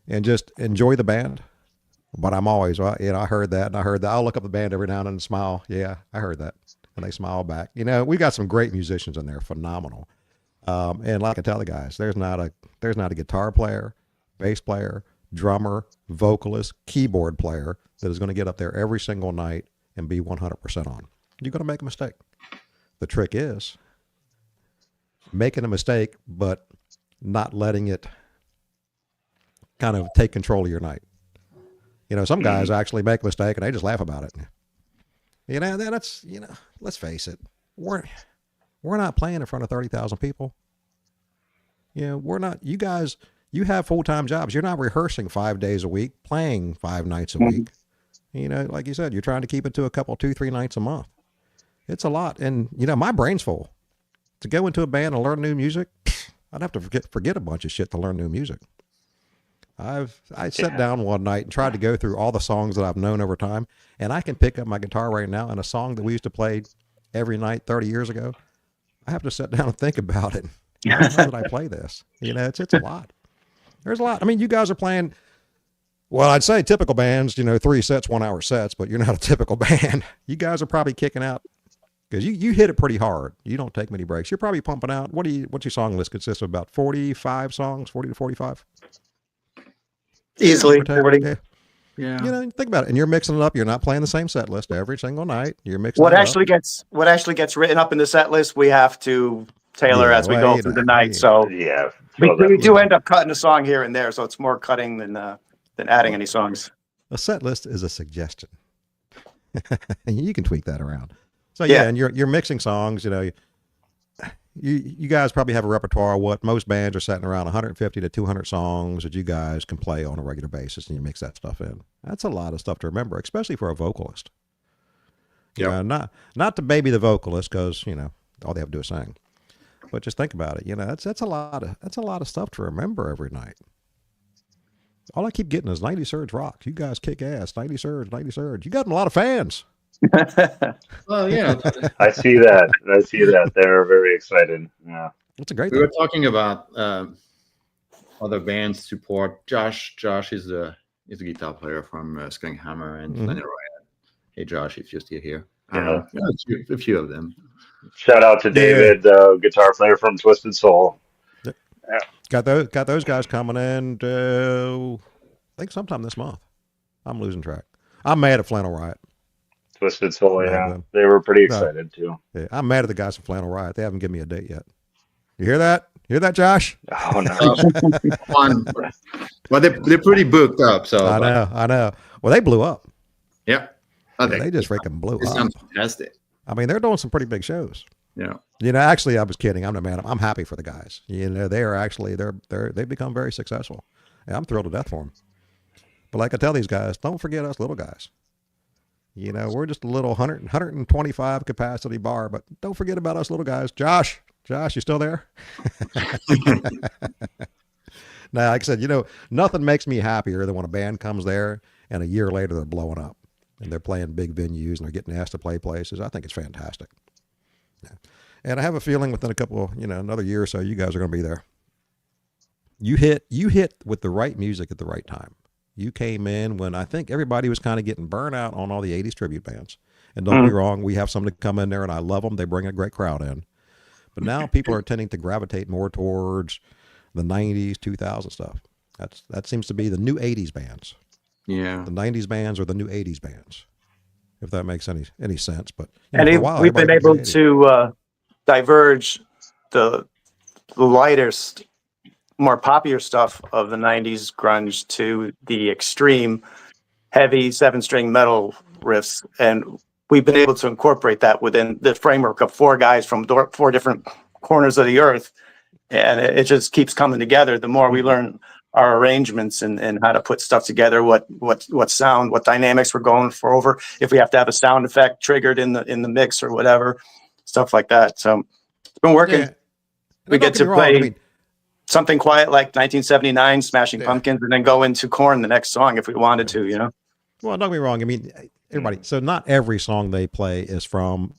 and just enjoy the band, but I'm always, I heard that and I heard that. I'll look up the band every now and then and smile. Yeah, I heard that. And they smile back. You know, we got some great musicians in there, phenomenal. And like I tell the guys, there's not a guitar player, bass player, drummer, vocalist, keyboard player that is going to get up there every single night and be 100% on. You're going to make a mistake. The trick is making a mistake, but not letting it kind of take control of your night. You know, some guys actually make a mistake and they just laugh about it. You know, that's, let's face it. We're not playing in front of 30,000 people. You know, we're not, you guys, you have full-time jobs. You're not rehearsing 5 days a week, playing 5 nights a week. You know, like you said, you're trying to keep it to a couple, 2-3 nights a month. It's a lot. And, my brain's full. To go into a band and learn new music, I'd have to forget a bunch of shit to learn new music. I sat down one night and tried to go through all the songs that I've known over time, and I can pick up my guitar right now and a song that we used to play every night 30 years ago. I have to sit down and think about it. How did I play this? You know, it's a lot. There's a lot. I mean, you guys are playing. Well, I'd say typical bands, you know, 3 sets, 1 hour sets, but you're not a typical band. You guys are probably kicking out because you hit it pretty hard. You don't take many breaks. You're probably pumping out. What's your song list consist of? About 45 songs, 40 to 45. Easily Yeah, 40. Yeah. You know, think about it. And you're mixing it up. You're not playing the same set list every single night. You're mixing What it actually up. gets written up in the set list, we have to tailor Yeah, as we well, go you through know, the night. yeah. So Yeah. we do end up cutting a song here and there. So it's more cutting than adding any songs. A set list is a suggestion. And you can tweak that around. So yeah, Yeah. and you're mixing songs, you know, you guys probably have a repertoire of what most bands are setting around 150 to 200 songs that you guys can play on a regular basis, and you mix that stuff in. That's a lot of stuff to remember, especially for a vocalist. Yeah. Not to baby the vocalist, because you know all they have to do is sing. But just think about it. You know, that's a lot of stuff to remember every night. All I keep getting is 90 Surge rocks. You guys kick ass. 90 Surge, 90 Surge. You got a lot of fans. Well, yeah. I see that. They're very excited. Yeah. That's a great We thing. were talking about other bands support. Josh is the guitar player from Skunk Hammer and Flannery Riot. Hey, Josh, if you're still here. Yeah. A few of them. Shout out to David, guitar player from Twisted Soul. Got those guys coming in. I think sometime this month. I'm losing track. I'm mad at Flannel Riot. Twisted Soul, Yeah, yeah. man. They were pretty excited too. Yeah, I'm mad at the guys from Flannel Riot. They haven't given me a date yet. You hear that? You hear that, Josh? Oh no. Fun. Well, they're pretty booked up. So I know. Well, they blew up. Yeah. Oh, They just freaking blew It up. sounds fantastic. I mean, they're doing some pretty big shows. Yeah. You know, actually, I was kidding. I'm the man. I'm happy for the guys. You know, they are actually they've become very successful. And I'm thrilled to death for them. But like I tell these guys, don't forget us little guys. You know, we're just a little 125 capacity bar, but don't forget about us little guys. Josh, you still there? Now, like I said, you know, nothing makes me happier than when a band comes there and a year later they're blowing up and they're playing big venues and they're getting asked to play places. I think it's fantastic. Yeah. And I have a feeling within a couple, you know, another year or so, you guys are going to be there. You hit with the right music at the right time. You came in when I think everybody was kind of getting burnt out on all the 80s tribute bands. And don't be wrong, we have some that come in there and I love them. They bring a great crowd in. But now people are tending to gravitate more towards the 90s, 2000 stuff. That seems to be the new 80s bands. Yeah. The 90s bands are the new 80s bands, if that makes any sense. But you know, And for a while, we've been everybody able was the 80s. to diverge the lighter, more popular stuff of the 90s grunge to the extreme heavy 7-string metal riffs. And we've been able to incorporate that within the framework of 4 guys from 4 different corners of the earth. And it just keeps coming together. The more we learn our arrangements and how to put stuff together, what sound, what dynamics we're going for over, if we have to have a sound effect triggered in the mix or whatever, stuff like that. So it's been working. Yeah. We Don't get to me wrong, play something quiet like 1979 Smashing Yeah. Pumpkins and then go into Korn the next song if we wanted to, you know. well, don't get me wrong. I mean, everybody. So not every song they play is from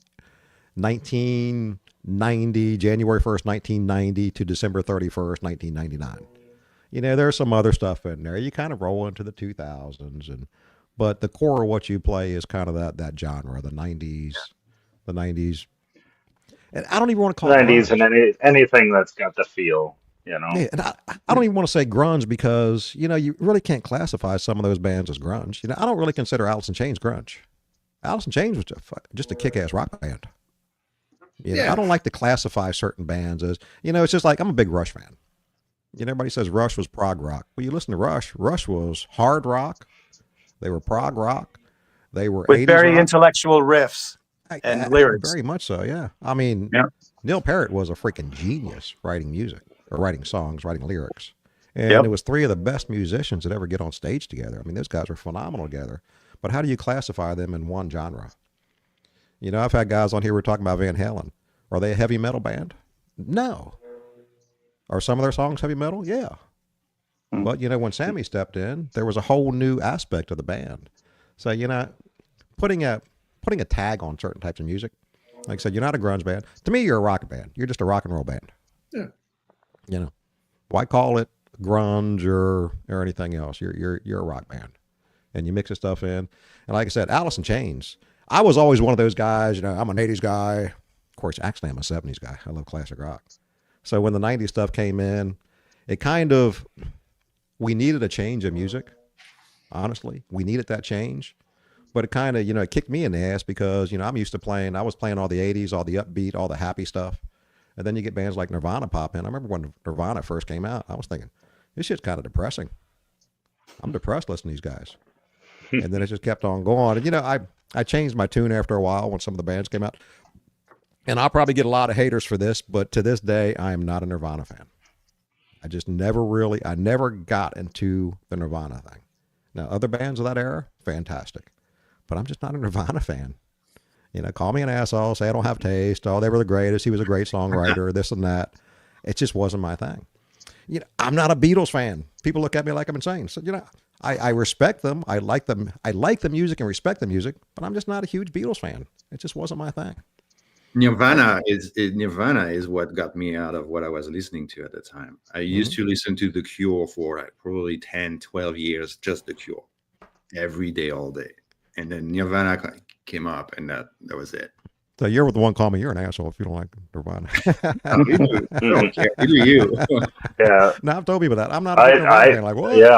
1990, January 1st, 1990 to December 31st, 1999. You know, there's some other stuff in there. You kind of roll into the 2000s, but the core of what you play is kind of that genre, the 90s, and I don't even want to call it 90s grunge. and anything that's got the feel, you know. Yeah, and I don't even want to say grunge because, you know, you really can't classify some of those bands as grunge. You know, I don't really consider Alice in Chains grunge. Alice in Chains was just a kick-ass rock band. You know, Yeah. I don't like to classify certain bands as, you know, it's just like I'm a big Rush fan. You know, everybody says Rush was prog rock. Well, you listen to Rush. Rush was hard rock. They were prog rock. They were With 80s very rock. intellectual riffs. and lyrics. Very much so, yeah. I mean, Yeah. Neil Peart was a freaking genius writing music or writing songs, writing lyrics. And Yep. it was 3 of the best musicians that ever get on stage together. I mean, those guys were phenomenal together. But how do you classify them in one genre? You know, I've had guys on here who were talking about Van Halen. Are they a heavy metal band? No. Are some of their songs heavy metal? Yeah. But, when Sammy stepped in, there was a whole new aspect of the band. So, putting a tag on certain types of music, like I said, you're not a grunge band. To me, you're a rock band. You're just a rock and roll band. Yeah. Why call it grunge or anything else? You're a rock band, and you mix the stuff in. And like I said, Alice in Chains. I was always one of those guys. I'm an '80s guy. Of course, actually, I'm a '70s guy. I love classic rock. So when the '90s stuff came in, it we needed a change of music. Honestly, we needed that change. But it kind of, it kicked me in the ass because, I was playing all the '80s, all the upbeat, all the happy stuff. And then you get bands like Nirvana pop in. I remember when Nirvana first came out, I was thinking, this shit's kind of depressing. I'm depressed listening to these guys. And then it just kept on going. And, I changed my tune after a while when some of the bands came out. And I'll probably get a lot of haters for this, but to this day, I am not a Nirvana fan. I never got into the Nirvana thing. Now, other bands of that era, fantastic. But I'm just not a Nirvana fan. Call me an asshole, say I don't have taste. Oh, they were the greatest. He was a great songwriter, this and that. It just wasn't my thing. I'm not a Beatles fan. People look at me like I'm insane. So, I respect them. I like them. I like the music and respect the music, but I'm just not a huge Beatles fan. It just wasn't my thing. Nirvana is what got me out of what I was listening to at the time. I used to listen to The Cure for probably 10, 12 years, just The Cure, every day, all day. And then Nirvana came up, and that was it. So you're the one calling me you're an asshole if you don't like Nirvana. I don't care. Who do you? Yeah. No, I've told people that. I'm not a Nirvana fan. Like, what? Yeah,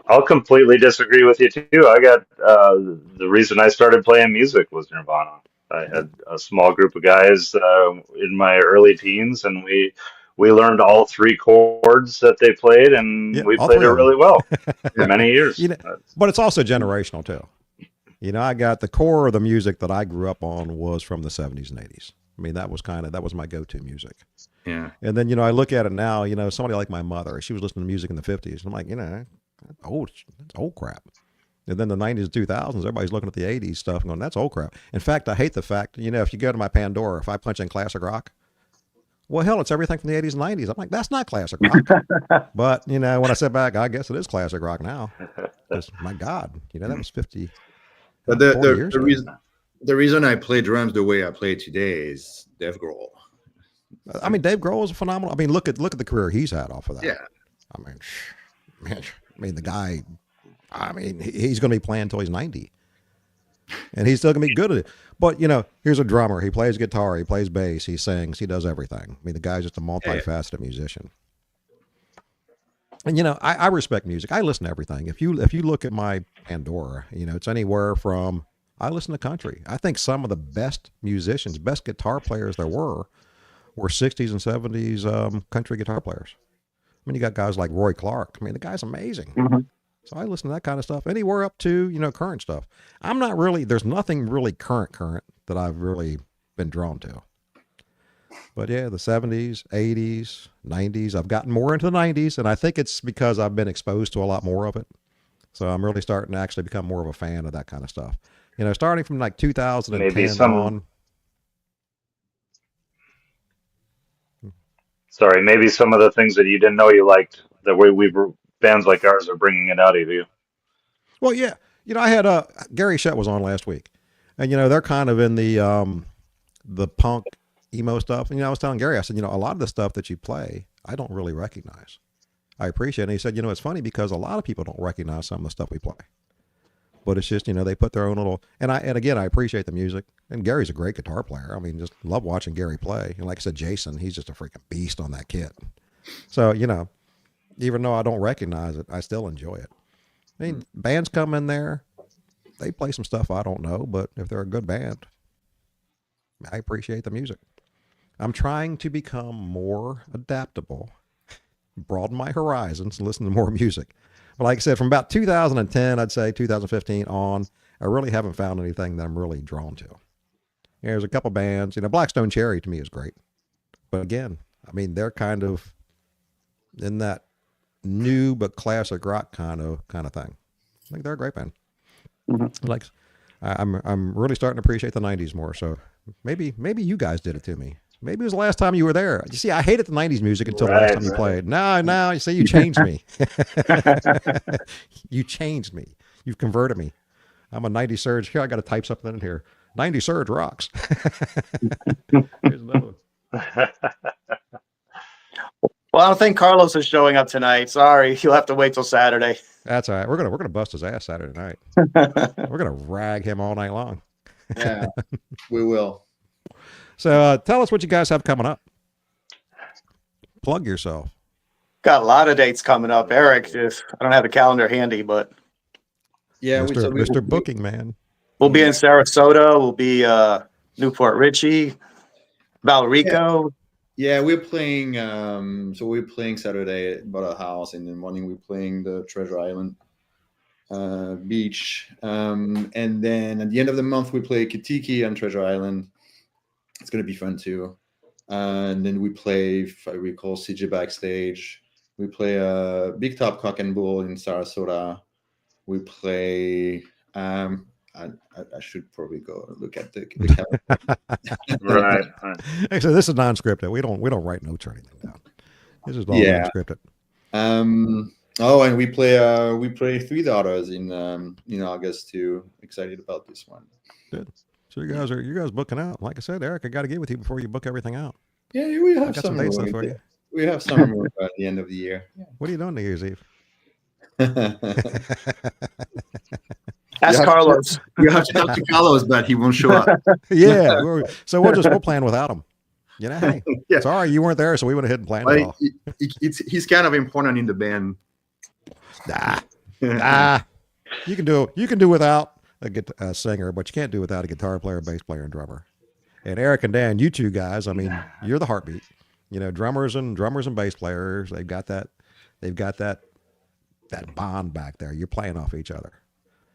I'll completely disagree with you too. I got the reason I started playing music was Nirvana. I had a small group of guys in my early teens, and we learned all 3 chords that they played, and we played it really well for many years. But it's also generational too. I got the core of the music that I grew up on was from the 70s and 80s. I mean, that was my go-to music. Yeah. And then, I look at it now, somebody like my mother, she was listening to music in the 50s. I'm like, that's old crap. And then the 90s and 2000s, everybody's looking at the 80s stuff and going, that's old crap. In fact, I hate the fact, if you go to my Pandora, if I punch in classic rock, well, hell, it's everything from the 80s and 90s. I'm like, that's not classic rock. But, when I sit back, I guess it is classic rock now. Because, my God, that was 50. But the reason I play drums the way I play today is Dave Grohl. I mean, Dave Grohl is phenomenal. I mean, look at the career he's had off of that. Yeah. I mean, the guy, he's going to be playing until he's 90. And he's still going to be good at it. But, here's a drummer. He plays guitar. He plays bass. He sings. He does everything. I mean, the guy's just a multifaceted musician. And, I respect music. I listen to everything. If you look at my Pandora, it's anywhere from, I listen to country. I think some of the best musicians, best guitar players there were 60s and 70s country guitar players. I mean, you got guys like Roy Clark. I mean, the guy's amazing. Mm-hmm. So I listen to that kind of stuff, anywhere up to, current stuff. There's nothing really current that I've really been drawn to. But yeah, the 70s, 80s, 90s, I've gotten more into the 90s, and I think it's because I've been exposed to a lot more of it. So I'm really starting to actually become more of a fan of that kind of stuff. Starting from like 2010 on. Sorry, maybe some of the things that you didn't know you liked, that bands like ours are bringing it out of you. Well, yeah. I had Gary Shett was on last week, and they're kind of in the punk emo stuff. And I was telling Gary, I said, a lot of the stuff that you play, I don't really recognize. I appreciate it. And he said, it's funny because a lot of people don't recognize some of the stuff we play. But it's just, they put their own little, and again, I appreciate the music. And Gary's a great guitar player. I mean, just love watching Gary play. And like I said, Jason, he's just a freaking beast on that kit. So, even though I don't recognize it, I still enjoy it. I mean, bands come in there, they play some stuff I don't know, but if they're a good band, I appreciate the music. I'm trying to become more adaptable, broaden my horizons, and listen to more music. But like I said, from about 2010, I'd say 2015 on, I really haven't found anything that I'm really drawn to. There's a couple bands, Blackstone Cherry to me is great. But again, I mean, they're kind of in that new but classic rock kind of thing. I think they're a great band. Mm-hmm. Like, I'm really starting to appreciate the 90s more. So maybe you guys did it to me. Maybe it was the last time you were there. You see, I hated the 90s music until the last Right, time you right. played. Now, you see, you changed me. You changed me. You've converted me. I'm a 90s surge. Here, I got to type something in here. 90 surge rocks. Here's another one. Well, I don't think Carlos is showing up tonight. Sorry, you'll have to wait till Saturday. That's all right. We're gonna bust his ass Saturday night. We're gonna rag him all night long. Yeah, we will. So tell us what you guys have coming up. Plug yourself. Got a lot of dates coming up. Eric, if I don't have the calendar handy, but Yeah, Mr. Booking Man. we'll be in Sarasota. We'll be Newport Richie, Valrico. Yeah, we're playing. So we're playing Saturday at Butter House. In the morning, we're playing the Treasure Island beach. And then at the end of the month, we play Kitiki on Treasure Island. It's going to be fun too. And then we play, if I recall, CJ Backstage. We play Big Top Cock and Bull in Sarasota. We play. I should probably go look at the calendar. Right. Actually, this is non-scripted. We don't write notes or anything down. This is all non-scripted. Oh, and we play Three Daughters in August too. Excited about this one. Good. So you guys booking out. Like I said, Eric, I got to get with you before you book everything out. Yeah, we I have got some dates left for you. We have some more at the end of the year. What are you doing New Year's Eve? Ask Carlos. You have to talk to Carlos, but he won't show up. Yeah. So we'll plan without him. You know, hey, Yeah. sorry you weren't there, so we went ahead and planned it all. He's kind of important in the band. Nah. You can do without a singer, but you can't do without a guitar player, bass player, and drummer. And Eric and Dan, you two guys, I mean, you're the heartbeat. You know, drummers and bass players, they've got that bond back there. You're playing off each other.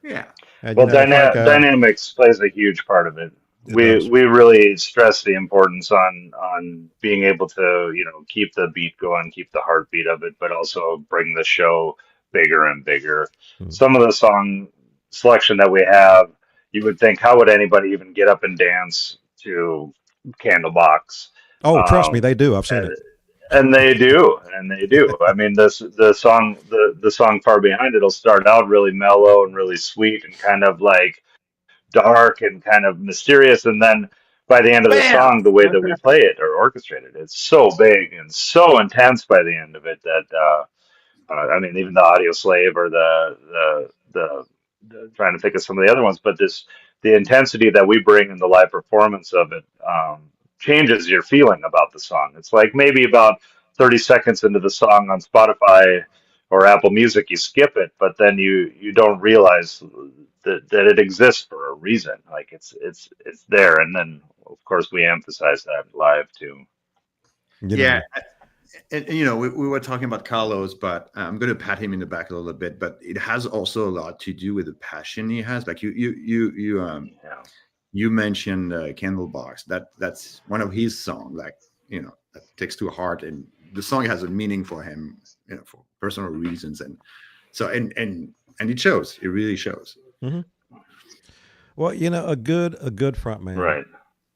Yeah. And, Well, Frank, dynamics plays a huge part of it. It We does. we really stress the importance on being able to keep the beat going, keep the heartbeat of it, but also bring the show bigger and bigger. Hmm. Some of the song selection that we have, you would think, how would anybody even get up and dance to Candlebox? Oh, trust me, Um, they do. I've seen it. and they do. I mean, the song Far Behind It'll start out really mellow and really sweet and kind of like dark and kind of mysterious, and then by the end of the Bam! song, the way that we play it or orchestrate it, it's so big and so intense by the end of it that I mean, even the Audio Slave or the trying to think of some of the other ones, but the intensity that we bring in the live performance of it changes your feeling about the song. It's like maybe about 30 seconds into the song on Spotify or Apple Music, you skip it, but then you don't realize that it exists for a reason. Like it's there, and then of course we emphasize that live too. You know. Yeah. And we were talking about Carlos, but I'm going to pat him in the back a little bit. But it has also a lot to do with the passion he has. Like Yeah. you mentioned Candlebox. That's one of his songs. Like that takes to heart, and the song has a meaning for him, for personal reasons, and so and it shows. It really shows. Well, a good front man. Right.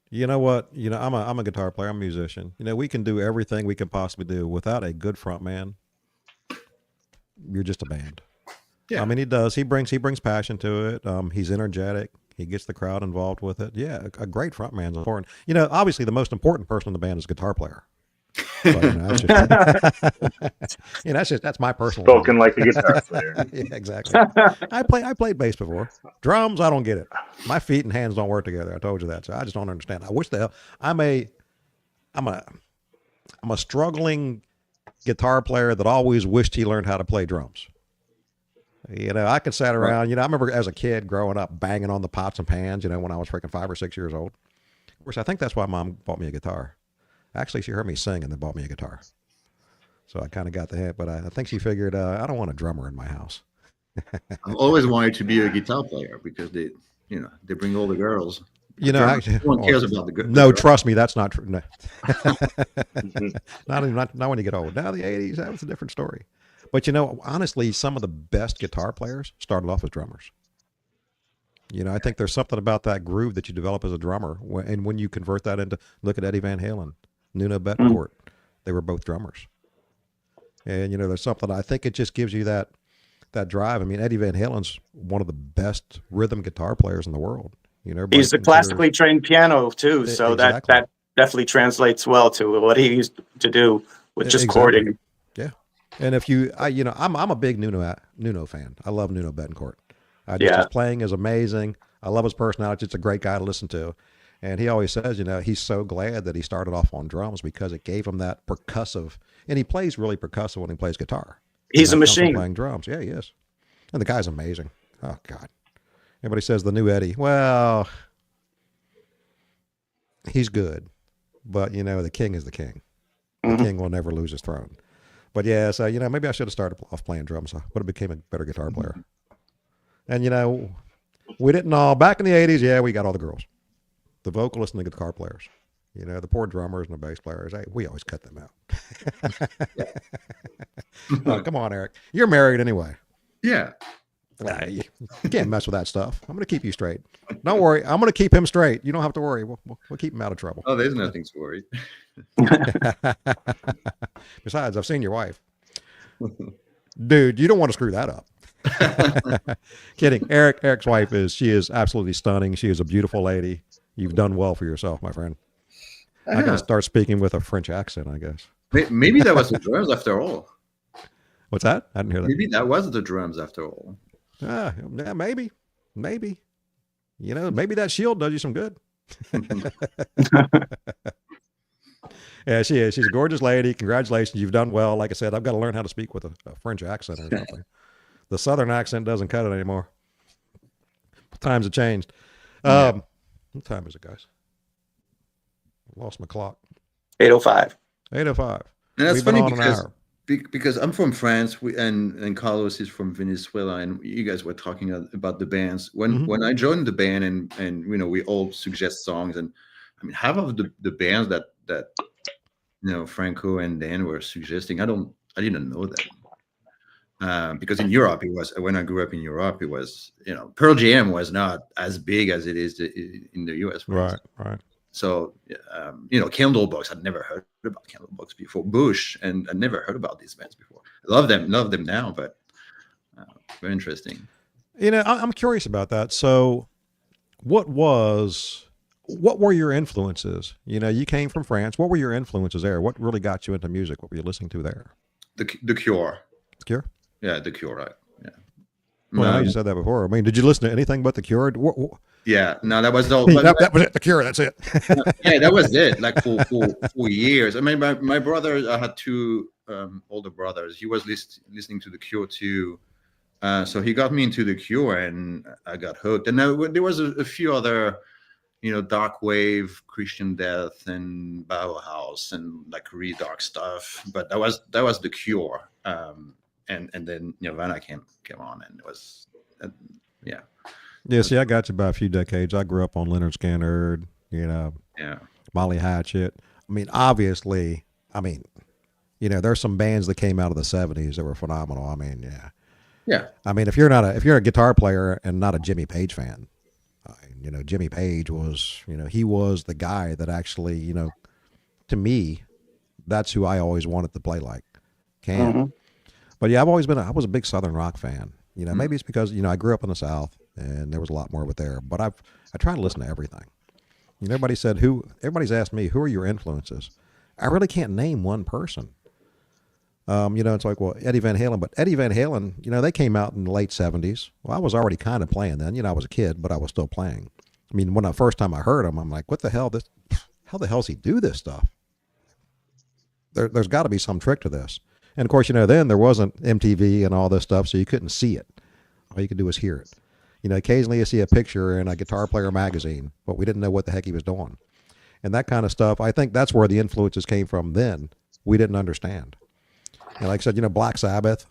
You know what? I'm a guitar player. I'm a musician. We can do everything we can possibly do without a good front man. You're just a band. Yeah. I mean, he does. He brings passion to it. He's energetic. He gets the crowd involved with it. Yeah, a great front man's important. Obviously the most important person in the band is a guitar player. But, that's my personal Spoken like a guitar player. yeah, exactly. I played bass before. Drums, I don't get it. My feet and hands don't work together. I told you that, so I just don't understand. I wish the hell I'm a struggling guitar player that always wished he learned how to play drums. I could sit around. I remember as a kid growing up banging on the pots and pans. When I was freaking 5 or 6 years old. Of course, I think that's why Mom bought me a guitar. Actually, she heard me sing and then bought me a guitar. So I kind of got the hint, but I think she figured I don't want a drummer in my house. I've always wanted to be a guitar player because they bring all the girls. Actually, no one cares about the good. No, trust me, that's not true. No. not when you get old. Now the 80s, that was a different story. But honestly, some of the best guitar players started off as drummers. You know, I think there's something about that groove that you develop as a drummer, and when you convert that into, look at Eddie Van Halen, Nuno Bettencourt, they were both drummers, and you know, there's something. I think it just gives you that drive. I mean, Eddie Van Halen's one of the best rhythm guitar players in the world. You know, everybody He's a classically trained piano too, so Exactly. that definitely translates well to what he used to do with just Exactly. chording. Yeah, and if you, you know, I'm a big Nuno fan. I love Nuno Bettencourt. Just Yeah. his playing is amazing. I love his personality. It's a great guy to listen to. And he always says, you know, he's so glad that he started off on drums because it gave him that percussive, and he plays really percussive when he plays guitar. He's a And that comes from machine. playing drums. Yeah, he is. And the guy's amazing. Oh God. Everybody says the new Eddie. Well, he's good, but you know, the king is the king. The king will never lose his throne. But yeah, so you know, maybe I should have started off playing drums. I would have became a better guitar player. And you know, we didn't all back in the '80s. Yeah, we got all the girls, the vocalists and the guitar players. You know, the poor drummers and the bass players. Hey, we always cut them out. Oh, come on, Eric. You're married anyway. Yeah. You can't mess with that stuff. I'm going to keep you straight. Don't worry. I'm going to keep him straight. You don't have to worry. We'll keep him out of trouble. Oh, there's nothing to worry. Besides, I've seen your wife. Dude, you don't want to screw that up. Kidding. Eric's wife she is absolutely stunning. She is a beautiful lady. You've done well for yourself, my friend. I got to start speaking with a French accent, I guess. Maybe that was the drums after all. What's that? I didn't hear that. Maybe that was the drums after all. Yeah, maybe. You know, maybe that shield does you some good. Yeah, she is. She's a gorgeous lady. Congratulations. You've done well. Like I said, I've got to learn how to speak with a French accent or something. The Southern accent doesn't cut it anymore. Times have changed. What time is it, guys? Lost my clock. 8:05. 8:05. And that's We've been funny on an hour. because I'm from France, and Carlos is from Venezuela, and you guys were talking about the bands. When I joined the band, and you know, we all suggest songs, and I mean, half of the bands that you know, Franco and Dan were suggesting, I didn't know that. Because in Europe, when I grew up in Europe, it was, you know, Pearl Jam was not as big as it is in the US. Right. So, you know, Candlebox, I'd never heard about Candlebox before. Bush, and I never heard about these bands before. I love them now, but very interesting. You know, I'm curious about that. So, what were your influences? You know, you came from France. What were your influences there? What really got you into music? What were you listening to there? The Cure. Cure? Yeah, The Cure, right? Yeah. Well, I know you said that before. I mean, did you listen to anything but The Cure? Yeah, no, that was the that was it. The Cure. That's it. yeah, that was it. Like for years. I mean, my brother, I had two older brothers. He was listening to The Cure too. So he got me into The Cure, and I got hooked. And there was a few other, you know, dark wave, Christian Death, and Bauhaus, and like really dark stuff. But that was The Cure. And then Nirvana came on, and it was, yeah. Yeah, see, I got you by a few decades. I grew up on Leonard Skinner, you know, Molly Hatchet. I mean, obviously, you know, there's some bands that came out of the 70s that were phenomenal. I mean, yeah. I mean, if you're a guitar player and not a Jimmy Page fan, you know, Jimmy Page was, you know, he was the guy that actually, you know, to me, that's who I always wanted to play like. But yeah, I was a big Southern rock fan. You know, maybe it's because, you know, I grew up in the South and there was a lot more of it there, but I try to listen to everything. You know, everybody's asked me, who are your influences? I really can't name one person. You know, it's like, well, Eddie Van Halen, but Eddie Van Halen, you know, they came out in the late 70s. Well, I was already kind of playing then. You know, I was a kid, but I was still playing. I mean, when the first time I heard him, I'm like, what the hell? How the hell does he do this stuff? There's got to be some trick to this. And of course, you know, then there wasn't MTV and all this stuff, so you couldn't see it. All you could do was hear it. You know, occasionally you see a picture in a Guitar Player magazine, but we didn't know what the heck he was doing. And that kind of stuff, I think that's where the influences came from then. We didn't understand. And like I said, you know, Black Sabbath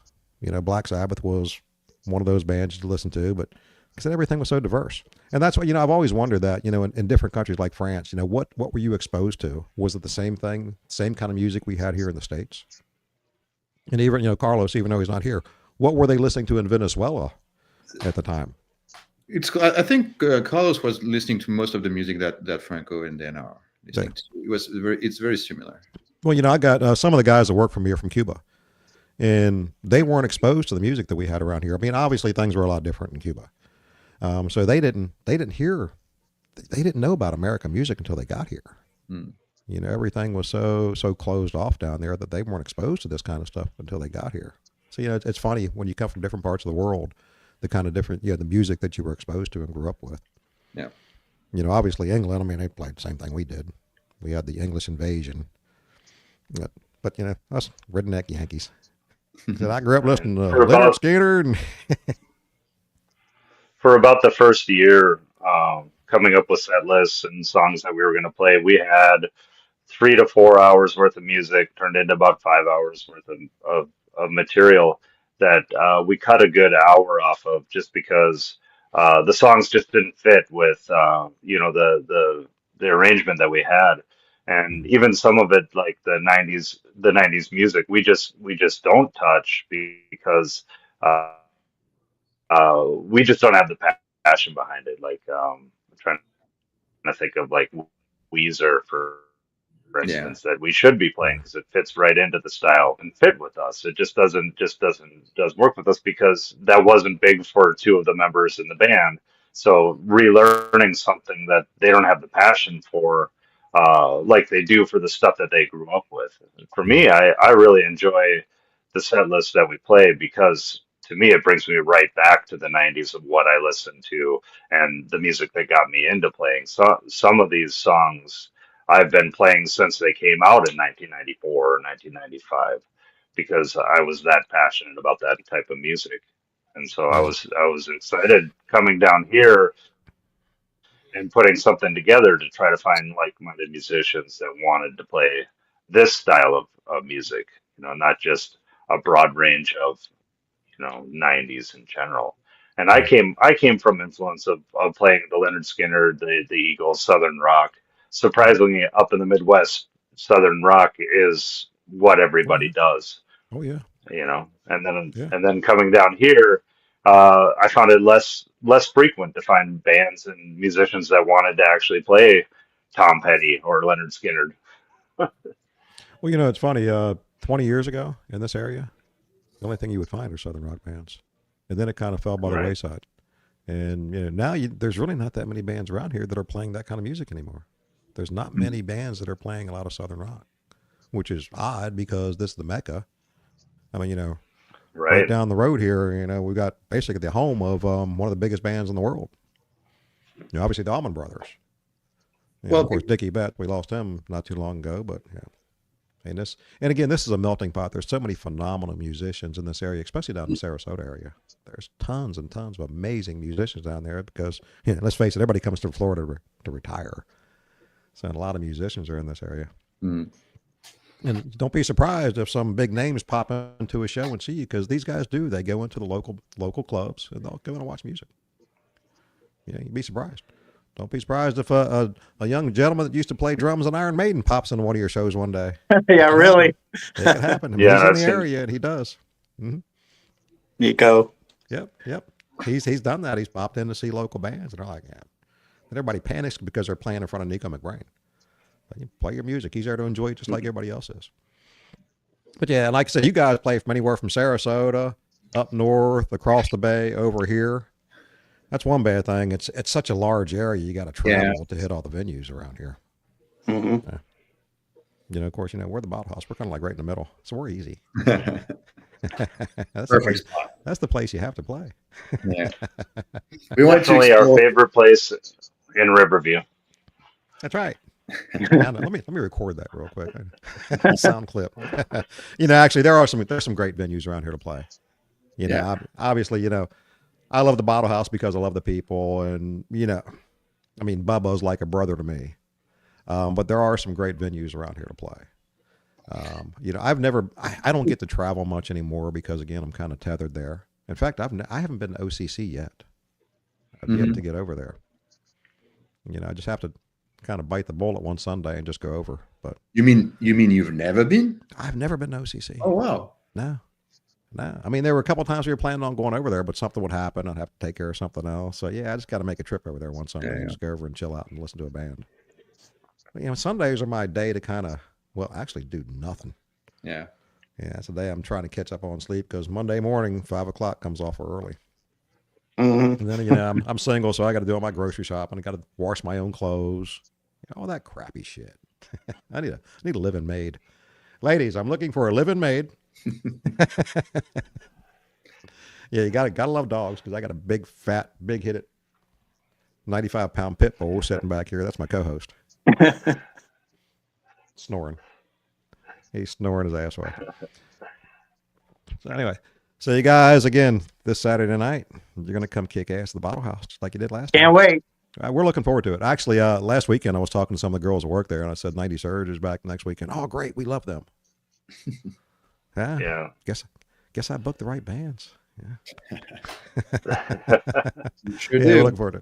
was one of those bands to listen to, but like I said, everything was so diverse. And that's what, you know, I've always wondered that, you know, in different countries like France, you know, what were you exposed to? Was it the same thing, same kind of music we had here in the States? And even, you know, Carlos, even though he's not here, what were they listening to in Venezuela at the time? I think Carlos was listening to most of the music that Franco and Dan are listening to. It's very similar. Well, I got some of the guys that work for me are from Cuba, and they weren't exposed to the music that we had around here. I mean, obviously things were a lot different in Cuba, so they didn't know about American music until they got here. Mm. Everything was so closed off down there that they weren't exposed to this kind of stuff until they got here. So it's funny when you come from different parts of the world, the kind of different the music that you were exposed to and grew up with. Yeah. Obviously England. I mean, they played the same thing we did. We had the English invasion. But us redneck Yankees. I grew up listening to Leonard Skinner. And for about the first year, coming up with set lists and songs that we were going to play, we had 3 to 4 hours worth of music turned into about 5 hours worth of material that we cut a good hour off of, just because the songs just didn't fit with the arrangement that we had. And even some of it, like the '90s music, we just don't touch, because we just don't have the passion behind it. Like, I'm trying to think of like Weezer, for instance, that we should be playing, because it fits right into the style and fit with us. It just doesn't work with us, because that wasn't big for 2 of the members in the band. So relearning something that they don't have the passion for, like they do for the stuff that they grew up with. For me, I really enjoy the set list that we play, because to me it brings me right back to the '90s of what I listened to and the music that got me into playing. So some of these songs I've been playing since they came out in 1994 or 1995, because I was that passionate about that type of music. And so I was excited coming down here and putting something together to try to find like-minded musicians that wanted to play this style of music, not just a broad range of, 90s in general. And I came from influence of playing the Leonard Skinner, the Eagles, Southern rock. Surprisingly, up in the Midwest, Southern rock is what everybody does. Oh yeah. And then coming down here, I found it less frequent to find bands and musicians that wanted to actually play Tom Petty or Leonard Skinner. Well, it's funny. 20 years ago in this area, the only thing you would find are Southern rock bands, and then it kind of fell by the wayside. And now there's really not that many bands around here that are playing that kind of music anymore. There's not many bands that are playing a lot of Southern rock, which is odd, because this is the Mecca. I mean, right down the road here, we've got basically the home of one of the biggest bands in the world. Obviously the Allman Brothers. Well, of course, Dickie Betts, we lost him not too long ago, but yeah. And again, this is a melting pot. There's so many phenomenal musicians in this area, especially down in the Sarasota area. There's tons and tons of amazing musicians down there, because, let's face it, everybody comes to Florida to retire. So a lot of musicians are in this area. Mm. And don't be surprised if some big names pop into a show and see you, because these guys do. They go into the local clubs and they'll go in and watch music. You'd be surprised. Don't be surprised if a young gentleman that used to play drums in Iron Maiden pops into one of your shows one day. Yeah, really. It can happen. He's in the area, and he does. Mm-hmm. Nico. Yep. He's done that. He's popped in to see local bands, and they're like, yeah. And everybody panics because they're playing in front of Nico McBrain. But you play your music. He's there to enjoy it just like everybody else is. But yeah, like I said, you guys play from anywhere from Sarasota, up north, across the bay, over here. That's one bad thing. It's such a large area. You got to travel to hit all the venues around here. Mm-hmm. Of course, we're the Bottle House. We're kind of like right in the middle, so we're easy. That's the place you have to play. Yeah. That's only our favorite place in Riverview. That's right. Let me record that real quick. Sound clip. Actually, there's some great venues around here to play. Obviously, I love the Bottle House because I love the people, and Bubba's like a brother to me. But there are some great venues around here to play. I don't get to travel much anymore because, again, I'm kind of tethered there. In fact, I haven't been to OCC yet. I've yet to get over there. I just have to kind of bite the bullet one Sunday and just go over. But you mean you've never been? I've never been to OCC. Oh wow. No, No, I mean, there were a couple of times we were planning on going over there, but something would happen. I'd have to take care of something else. So yeah, I just got to make a trip over there one Sunday and just go over and chill out and listen to a band. But, Sundays are my day to kind of, actually do nothing. Yeah. Yeah, it's a day I'm trying to catch up on sleep because Monday morning, 5 o'clock comes off early. Mm-hmm. And then, I'm single, so I got to do all my grocery shopping. I got to wash my own clothes, all that crappy shit. I need a live-in maid. Ladies, I'm looking for a live-in maid. Yeah, you gotta love dogs because I got a big, fat, big-headed, 95-pound pit bull sitting back here. That's my co-host. Snoring. He's snoring his ass off. So anyway, so you guys, again, this Saturday night, you're going to come kick ass at the Bottle House just like you did last time. Can't wait. We're looking forward to it. Actually, last weekend I was talking to some of the girls that work there, and I said 90 Surge is back next weekend. Oh, great. We love them. Yeah. Guess I booked the right bands. Yeah. Sure Yeah, do. we're looking forward to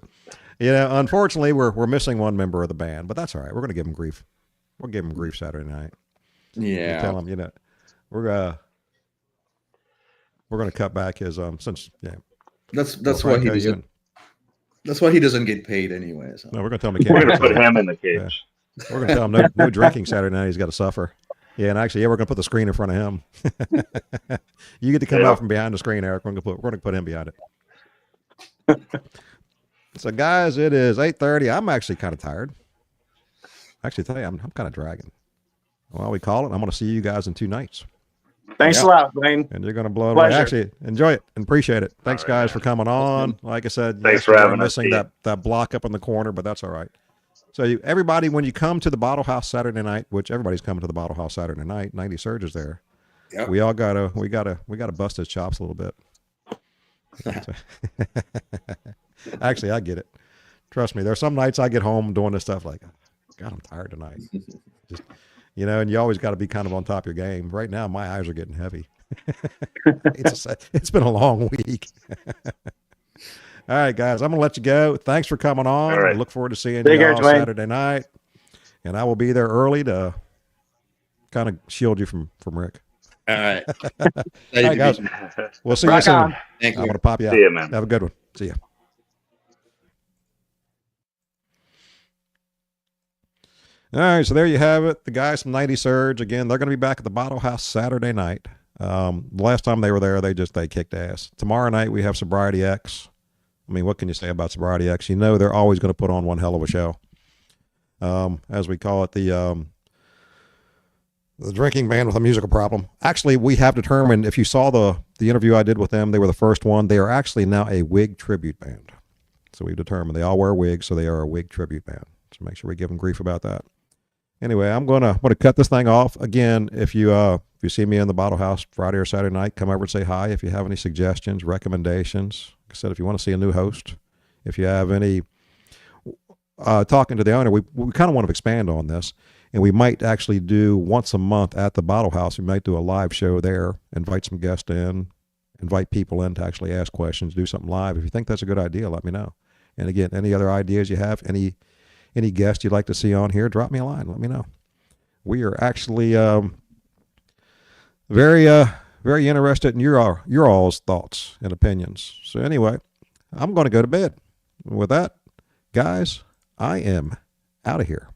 it. Unfortunately, we're missing one member of the band, but that's all right. We're going to give him grief. We'll give him grief Saturday night. Yeah. Tell him, we're going to cut back his That's well, why he Franco, doesn't. That's why he doesn't get paid anyway. So. No, we're going to tell him he We're can't. going to put him in the cage. We're going to tell him no drinking Saturday night. He's got to suffer. Yeah, and actually, we're going to put the screen in front of him. You get to come out from behind the screen, Eric. We're going to put him behind it. So, guys, it is 8:30. I'm actually kind of tired. Actually, tell you, I'm kind of dragging. Well, we call it. I'm going to see you guys in 2 nights. Thanks a lot, Wayne. And you're going to blow it away. Pleasure. Actually, enjoy it and appreciate it. Thanks, All right, guys, for coming on. Like I said, Thanks for yesterday, having we're us, missing Steve. that block up in the corner, but that's all right. So everybody, when you come to the Bottle House Saturday night, which everybody's coming to the Bottle House Saturday night, 90 Surge is there. Yep. We gotta bust his chops a little bit. Actually, I get it. Trust me. There's some nights I get home doing this stuff like, God, I'm tired tonight. Just, and you always got to be kind of on top of your game. Right now, my eyes are getting heavy. It's been a long week. All right, guys, I'm going to let you go. Thanks for coming on. All right. I look forward to seeing Take you care, all Dwayne. Saturday night. And I will be there early to kind of shield you from Rick. All right. All right, guys. We'll see you Rock soon. on. Thank I'm you. going to pop you out. See you, man. Have a good one. See ya. All right, so there you have it. The guys from 90 Surge, again, they're going to be back at the Bottle House Saturday night. Last time they were there, they kicked ass. Tomorrow night, we have Sobriety X. I mean, what can you say about Sobriety X? They're always going to put on one hell of a show. As we call it, the drinking band with a musical problem. Actually, we have determined, if you saw the interview I did with them, they were the first one. They are actually now a wig tribute band. So we've determined they all wear wigs, so they are a wig tribute band. So make sure we give them grief about that. Anyway, I'm gonna cut this thing off. Again, if you see me in the Bottle House Friday or Saturday night, come over and say hi. If you have any suggestions, recommendations, like I said, if you want to see a new host, if you have any talking to the owner, we kind of want to expand on this, and we might actually do once a month at the Bottle House. We might do a live show there, invite some guests in, invite people in to actually ask questions, do something live. If you think that's a good idea, let me know. And again, any other ideas you have, any guest you'd like to see on here, drop me a line. Let me know. We are actually very interested in your all's thoughts and opinions. So anyway, I'm going to go to bed. With that, guys, I am out of here.